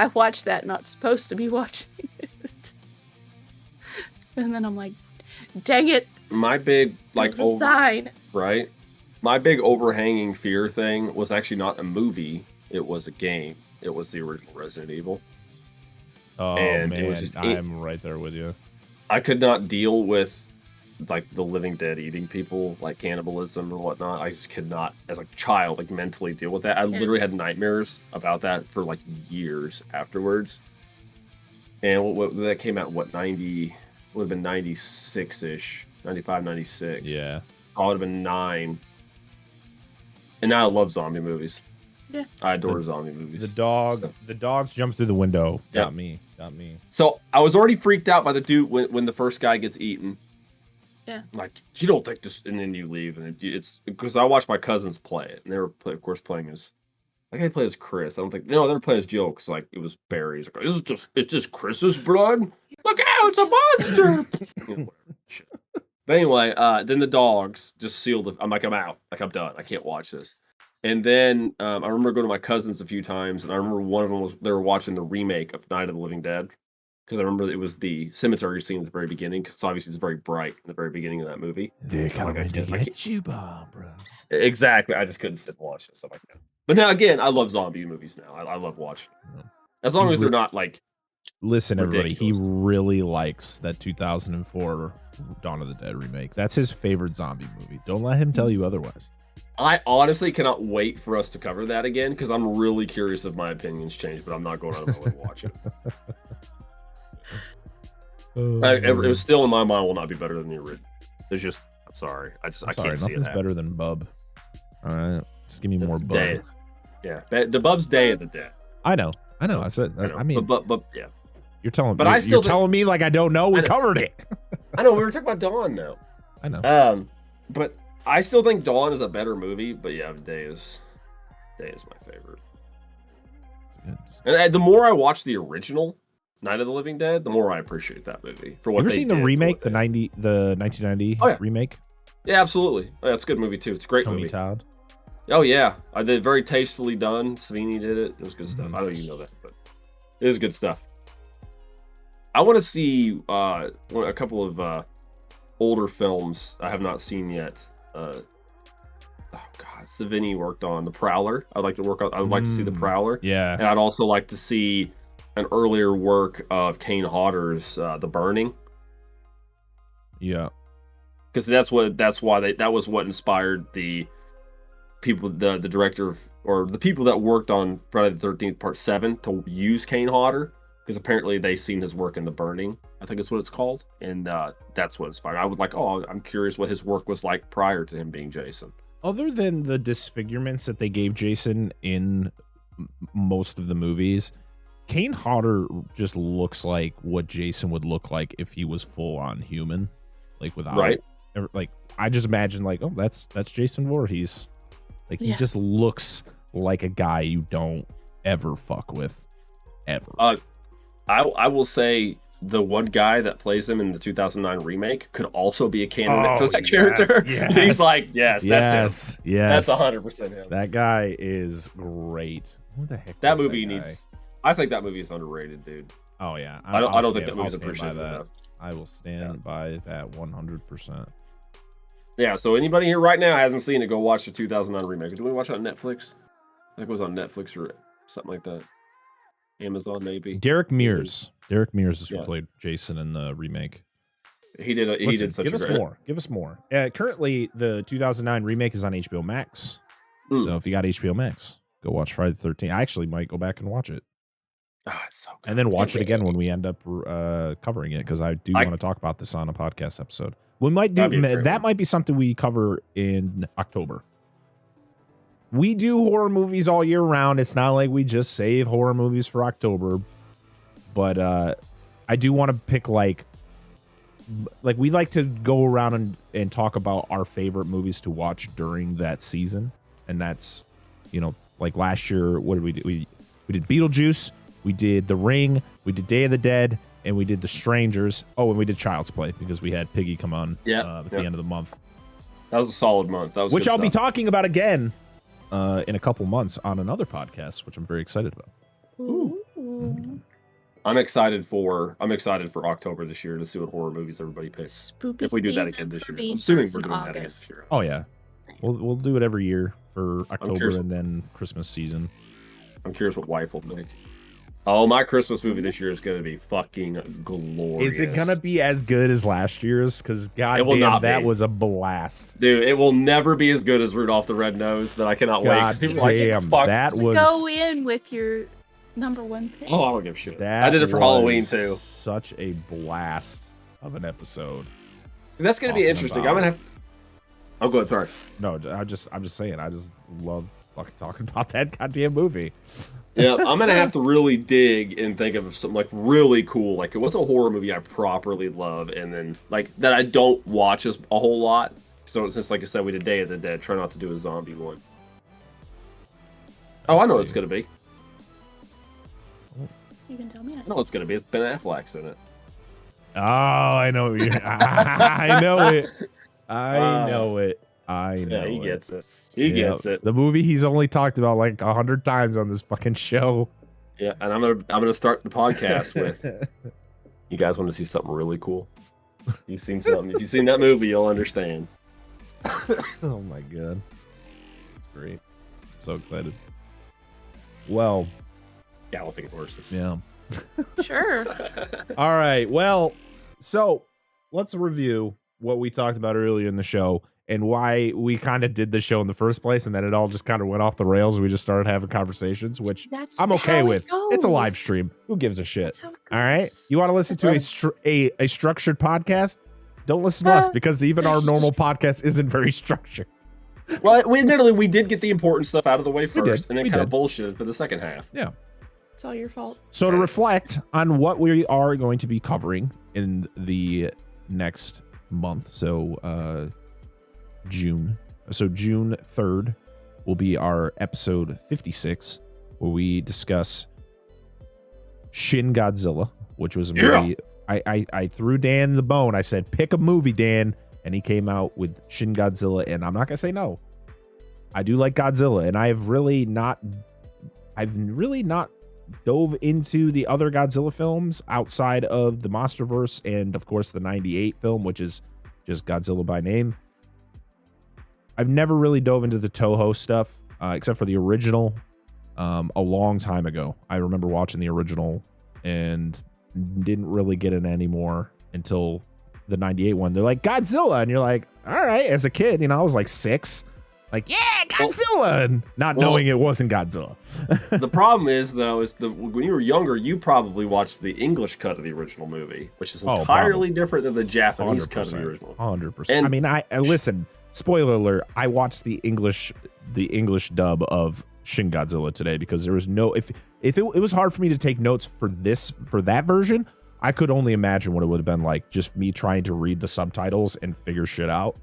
watched that, not supposed to be watching it. And then I'm like, dang it. My big, like, sign. Right? My big overhanging fear thing was actually not a movie. It was a game. It was the original Resident Evil. Oh, and man, it was just, I'm right there with you. I could not deal with, like, the living dead eating people, like cannibalism and whatnot. I just could not, as a child, like, mentally deal with that. I literally had nightmares about that for, like, years afterwards. And that came out, what, 90... would have been 96-ish. 95, 96. Yeah. I would have been 9. And now I love zombie movies. Yeah. I adore zombie movies. The dogs jump through the window. Yeah. Got me. So I was already freaked out by the dude when the first guy gets eaten. Yeah. Like, you don't think this, and then you leave, and it's because I watched my cousins play it, and they were, of course, playing as, like, they played as Chris. I don't think, no, they were playing as Jill, because, like, it was Barry's. Like, it's just Chris's blood? Look out, it's a monster! But anyway, then the dogs just sealed it. I'm like, I'm out. Like, I'm done. I can't watch this. And then I remember going to my cousins a few times, and I remember one of them they were watching the remake of Night of the Living Dead, because I remember it was the cemetery scene at the very beginning, because obviously it's very bright in the very beginning of that movie. They're coming to get you, Barbara. Exactly. I just couldn't sit and watch it, stuff like that. But now, again, I love zombie movies now. I love watching them. As long as they're not, like, listen, ridiculous. Everybody, he really likes that 2004 Dawn of the Dead remake. That's his favorite zombie movie. Don't let him tell you otherwise. I honestly cannot wait for us to cover that again, because I'm really curious if my opinions change, but I'm not going out of my way to watch it. It was still in my mind will not be better than the original. There's just, I'm sorry. I can't see it. Nothing's better than Bub. All right. Just give me more Bub. Day. Yeah. The Bub's Day of the Dead. I know. I said, I mean, but yeah. You're telling, but you're telling me like I don't know. We covered it. I know. We were talking about Dawn, though. I know. But I still think Dawn is a better movie. But yeah, Day is Day is my favorite. It's And the more I watch the original Night of the Living Dead, the more I appreciate that movie for what you ever they seen did the for remake, what the 1990 Oh, yeah. remake? Yeah, absolutely. Oh, that's a good movie too. It's a great Tony movie. Todd. Oh yeah, I did very tastefully done. Savini did it. It was good stuff. Mhm. I know you know that, but it was good stuff. I want to see a couple of older films I have not seen yet. Oh God, Savini worked on The Prowler. I'd like to work on. I would like to see The Prowler. Yeah. And I'd also like to see an earlier work of Kane Hodder's The Burning. Yeah. Because that was what inspired the people, the director or the people that worked on Friday the 13th Part 7 to use Kane Hodder, because apparently they seen his work in The Burning, I think is what it's called, and that's what inspired. I'm curious what his work was like prior to him being Jason. Other than the disfigurements that they gave Jason in most of the movies, Kane Hodder just looks like what Jason would look like if he was full on human, like without like I just imagine like, oh, that's Jason Voorhees. Like he just looks like a guy you don't ever fuck with, ever. I will say the one guy that plays him in the 2009 remake could also be a candidate for that character. Yes. He's like, that's him. Yes, That's 100% him. That guy is great. What the heck? That movie needs. I think that movie is underrated, dude. Oh yeah, I don't think that movie's appreciated enough. I will stand by that 100%. Yeah, so anybody here right now hasn't seen it, go watch the 2009 remake. Did we watch it on Netflix? I think it was on Netflix or something like that. Amazon, maybe. Derek Mears is who played Jason in the remake. He did such give us more. Give us more. Currently, the 2009 remake is on HBO Max. So if you got HBO Max, go watch Friday the 13th. I actually might go back and watch it. Oh, it's so good. And then watch it again when we end up covering it, because I do want to talk about this on a podcast episode. We might do that. Might be something we cover in October. We do horror movies all year round. It's not like we just save horror movies for October. But I do want to pick like we like to go around and talk about our favorite movies to watch during that season. And that's, like last year, what did we do? We did Beetlejuice. We did The Ring, we did Day of the Dead, and we did The Strangers. Oh, and we did Child's Play because we had Piggy come on at the end of the month. That was a solid month. That was which I'll be talking about again in a couple months on another podcast, which I'm very excited about. Ooh. I'm excited for October this year to see what horror movies everybody picks. Spooky if we do that again this year. I'm assuming we're doing that again this year. Oh yeah. We'll do it every year for October and then Christmas season. I'm curious what wife will make. Oh, my Christmas movie this year is going to be fucking glorious. Is it going to be as good as last year's? Because goddamn, that was a blast. Dude, it will never be as good as Rudolph the Red-Nosed, but I cannot wait. Damn, that was... Go in with your number one pick. Oh, I don't give a shit. I did it for Halloween, too. Such a blast of an episode. That's going to be interesting. I'm going to have... Oh, go ahead, sorry. No, I'm just saying, I just love fucking talking about that goddamn movie. Yeah, I'm gonna have to really dig and think of something like really cool. Like, it was a horror movie I properly love, and then like that I don't watch a whole lot. So since, like I said, we did Day of the Dead, try not to do a zombie one. Oh, I know what it's gonna be. You can tell me. I know what it's gonna be. It's Ben Affleck's in it. Oh, I know. I know it. I know it. I know. Yeah, he gets it. He gets it. The movie he's only talked about like 100 times on this fucking show. Yeah, and I'm gonna start the podcast with. You guys want to see something really cool? You've seen something. If you've seen that movie, you'll understand. Oh my god, great! So excited. Well, galloping horses. Yeah. Sure. All right. Well, so let's review what we talked about earlier in the show and why we kind of did the show in the first place, and then it all just kind of went off the rails. We just started having conversations, which I'm okay with. It's a live stream. Who gives a shit? All right. You want to listen to a structured podcast? Don't listen to us, because even our normal podcast isn't very structured. Well, we did get the important stuff out of the way first, and then kind of bullshit for the second half. Yeah. It's all your fault. So to reflect on what we are going to be covering in the next month, so June 3rd, will be our episode 56, where we discuss Shin Godzilla, which was a movie. I threw Dan the bone. I said, pick a movie, Dan. And he came out with Shin Godzilla. And I'm not going to say no. I do like Godzilla. And I've really not dove into the other Godzilla films outside of the Monsterverse and, of course, the 98 film, which is just Godzilla by name. I've never really dove into the Toho stuff, except for the original a long time ago. I remember watching the original and didn't really get it anymore until the 98 one. They're like, Godzilla! And you're like, all right. As a kid, I was like 6. Like, yeah, Godzilla! And not knowing it wasn't Godzilla. The problem is, though, when you were younger, you probably watched the English cut of the original movie, which is entirely different than the Japanese cut of the original. 100%. And I mean, I listen, spoiler alert, I watched the English dub of Shin Godzilla today because there was no... If it was hard for me to take notes for that version, I could only imagine what it would have been like just me trying to read the subtitles and figure shit out.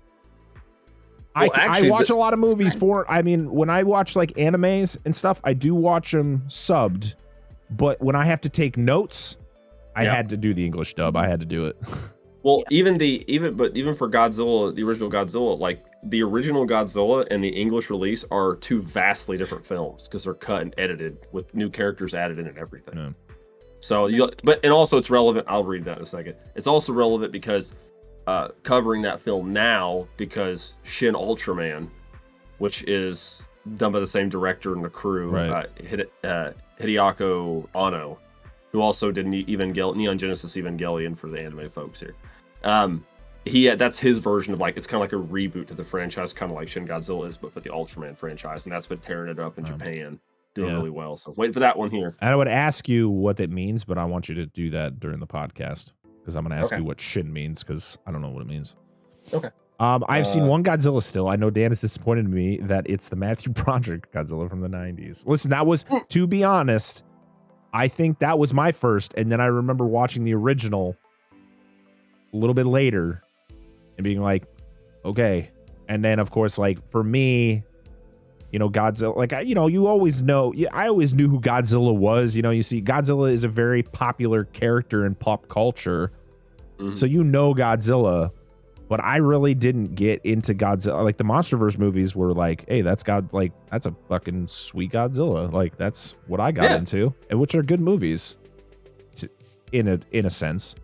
Well, I watch a lot of movies when I watch like animes and stuff, I do watch them subbed, but when I have to take notes, I had to do the English dub. I had to do it. Well, even for Godzilla, the original Godzilla, like the original Godzilla and the English release are two vastly different films because they're cut and edited with new characters added in and everything. Yeah. So and also it's relevant. I'll read that in a second. It's also relevant because covering that film now because Shin Ultraman, which is done by the same director and the crew, right. Hideaki Anno, who also did Neon Genesis Evangelion for the anime folks here. That's his version of it's kind of like a reboot to the franchise, kind of like Shin Godzilla is, but for the Ultraman franchise, and that's been tearing it up in Japan, doing really well. So wait for that one here. And I would ask you what that means, but I want you to do that during the podcast. Because I'm going to ask you what Shin means, because I don't know what it means. Okay. I've seen one Godzilla still. I know Dan is disappointed in me that it's the Matthew Broderick Godzilla from the 90s. Listen, that was, to be honest, I think that was my first. And then I remember watching the original a little bit later and being like, okay. And then, of course, for me, Godzilla, you always know, I always knew who Godzilla was. You see, Godzilla is a very popular character in pop culture. Mm-hmm. So Godzilla, but I really didn't get into Godzilla. The Monsterverse movies were hey, that's that's a fucking sweet Godzilla. That's what I got into, and which are good movies in a sense.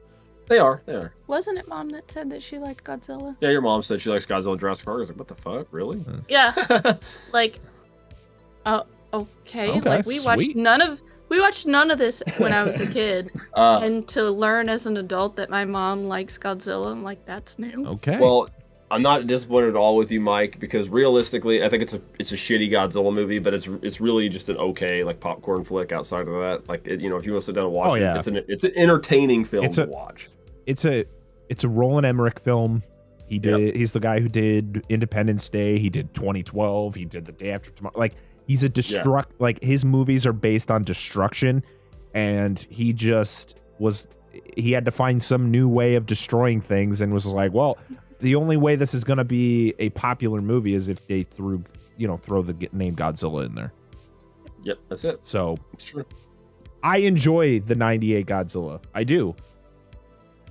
They are. Wasn't it Mom that said that she liked Godzilla? Yeah, your mom said she likes Godzilla and Jurassic Park. I was like, what the fuck? Really? Yeah. Okay. We watched none of this when I was a kid. And to learn as an adult that my mom likes Godzilla, I'm like, that's new. Okay. Well, I'm not disappointed at all with you, Mike, because realistically, I think it's a shitty Godzilla movie, but it's really just an okay popcorn flick. Outside of that, if you want to sit down and watch it, it's an entertaining film to watch. It's a Roland Emmerich film. He's the guy who did Independence Day. He did 2012. He did The Day After Tomorrow. He's a his movies are based on destruction, and he had to find some new way of destroying things, and was like, well, the only way this is going to be a popular movie is if they throw the name Godzilla in there. Yep, that's it. So it's true. I enjoy the 98 Godzilla. I do.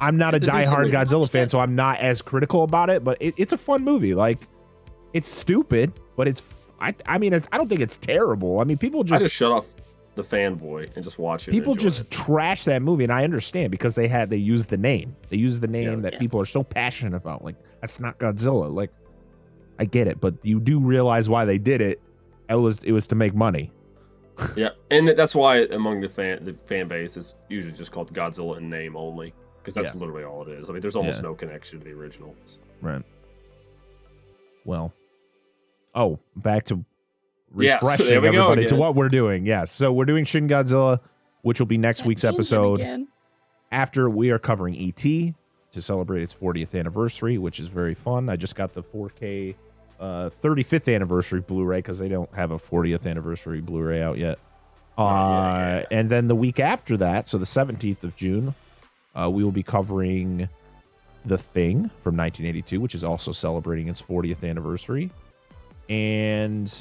I'm not a diehard Godzilla fan, so I'm not as critical about it, but it's a fun movie. It's stupid, but it's I don't think it's terrible. I mean, people just... I just shut off the fanboy and just watch it. People just trash that movie, and I understand because they used the name. They used the name that people are so passionate about. That's not Godzilla. I get it, but you do realize why they did it. It was to make money. Yeah, and that's why among the fan base, it's usually just called Godzilla in name only, because that's literally all it is. I mean, there's almost no connection to the original. Right. Well... Oh, back to refreshing everybody to what we're doing. Yes. So we're doing Shin Godzilla, which will be next week's episode. After we are covering E.T. to celebrate its 40th anniversary, which is very fun. I just got the 4K 35th anniversary Blu-ray because they don't have a 40th anniversary Blu-ray out yet. And then the week after that, so the 17th of June, we will be covering The Thing from 1982, which is also celebrating its 40th anniversary. And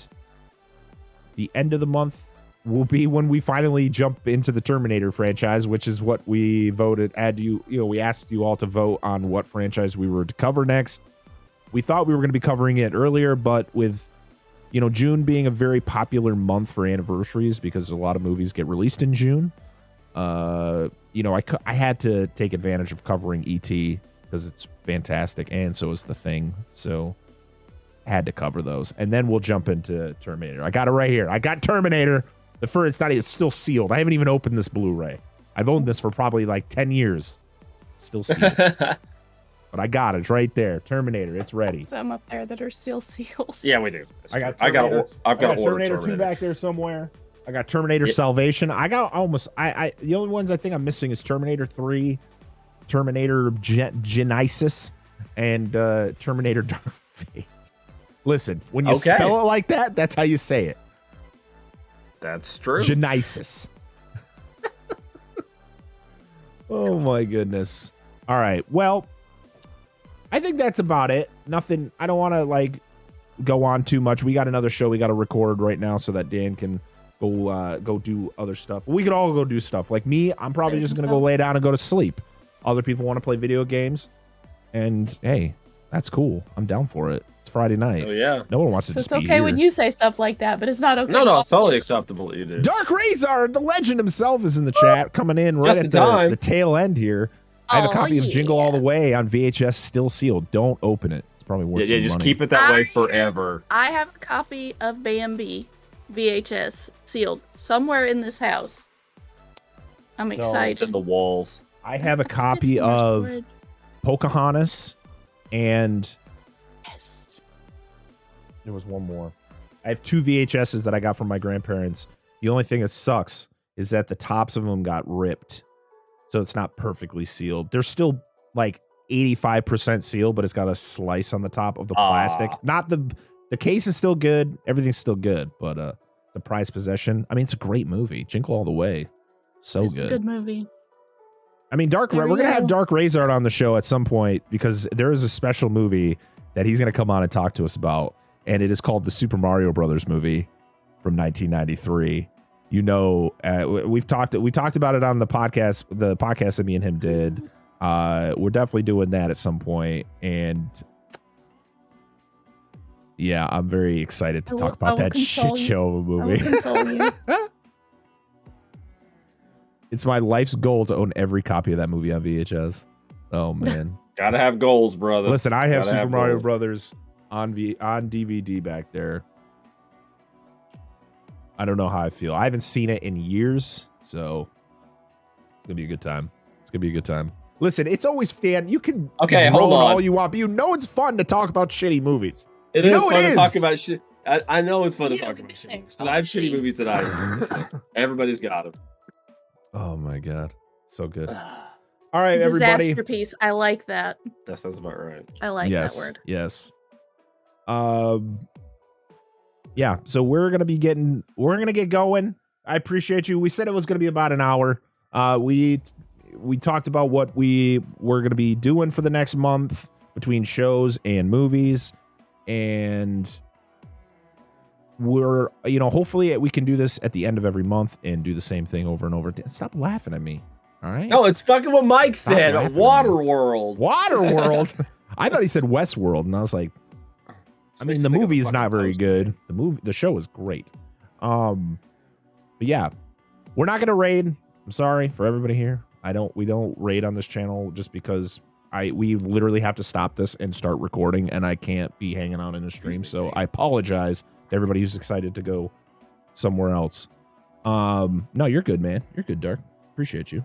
the end of the month will be when we finally jump into the Terminator franchise, which is what we voted. We asked you all to vote on what franchise we were to cover next. We thought we were going to be covering it earlier, but with June being a very popular month for anniversaries because a lot of movies get released in June, I had to take advantage of covering E.T. because it's fantastic, and so is The Thing. So had to cover those, and then we'll jump into Terminator. I got it right here. I got Terminator. It's still sealed. I haven't even opened this Blu-ray. I've owned this for probably like 10 years. Still sealed. But I got it. It's right there. Terminator. It's ready. Some up there that are still sealed. Yeah, we do. I've got Terminator 2 back there somewhere. I got Terminator Salvation. I got the only ones I think I'm missing is Terminator 3, Terminator Genesis, and Terminator Dark Fate. Listen, when you spell it like that, that's how you say it. That's true. Genesis. Oh my goodness. All right. Well, I think that's about it. Nothing. I don't want to go on too much. We got another show we got to record right now so that Dan can go do other stuff. We could all go do stuff. Like me, I'm probably just going to go lay down and go to sleep. Other people want to play video games. And hey, that's cool. I'm down for it. It's Friday night. Oh, yeah. No one wants to just be here. It's okay when you say stuff like that, but it's not okay. No, it's totally acceptable that you do. Dark Razor, the legend himself, is in the chat, coming in right at the tail end here. I have a copy of Jingle All the Way on VHS, still sealed. Don't open it. It's probably worth some just money. Keep it that way forever. I have a copy of Bambi VHS sealed somewhere in this house. I'm excited. It's in the walls. I have a copy of Pocahontas and there was one more. I have 2 VHSs that I got from my grandparents. The only thing that sucks is that the tops of them got ripped. So it's not perfectly sealed. They're still like 85% sealed, but it's got a slice on the top of the plastic. Not the case is still good. Everything's still good, but the prized possession. I mean, it's a great movie. Jingle All the Way. So it's good. It's a good movie. I mean, we're going to have Dark Razor on the show at some point because there is a special movie that he's going to come on and talk to us about. And it is called the Super Mario Brothers movie from 1993. We talked about it on the podcast that me and him did. We're definitely doing that at some point. And yeah, I'm very excited to talk about that shit show of a movie. I will console you. It's my life's goal to own every copy of that movie on VHS. Oh man. Gotta have goals, brother. Listen, I have Super Mario Brothers on DVD back there. I don't know how I feel. I haven't seen it in years, so it's gonna be a good time. Listen, it's always fun. You can hold on all you want, but it's fun to talk about shitty movies. It is fun to talk about shit. I know it's fun to talk about shit movies because I have shitty movies that I everybody's got them. Oh my god, so good. All right, everybody. Disaster piece. I like that. That sounds about right. I like that word. Yes. Yeah, so we're gonna get going. I appreciate you. We said it was gonna be about an hour. We talked about what we were gonna be doing for the next month between shows and movies, and we're hopefully we can do this at the end of every month and do the same thing over and over. Stop laughing at me. All right. No, it's fucking what Mike said. Waterworld. Waterworld. I thought he said Westworld, and I was like, I mean, the movie is not very good. The show is great. But yeah, we're not gonna raid. I'm sorry for everybody here. We don't raid on this channel just because we literally have to stop this and start recording, and I can't be hanging out in a stream. So I apologize to everybody who's excited to go somewhere else. No, you're good, man. You're good, Dark. Appreciate you.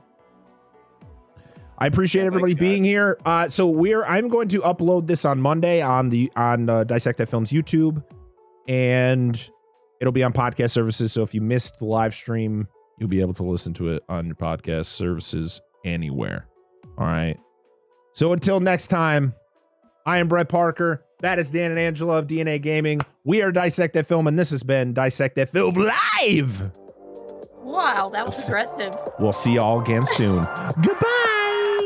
I appreciate everybody being here. So I'm going to upload this on Monday on Dissect That Films YouTube, and it'll be on podcast services. So if you missed the live stream, you'll be able to listen to it on your podcast services anywhere. All right. So until next time, I am Brett Parker. That is Dan and Angela of DNA Gaming. We are Dissect That Film, and this has been Dissect That Film Live. Wow, that was aggressive. We'll see y'all again soon. Goodbye.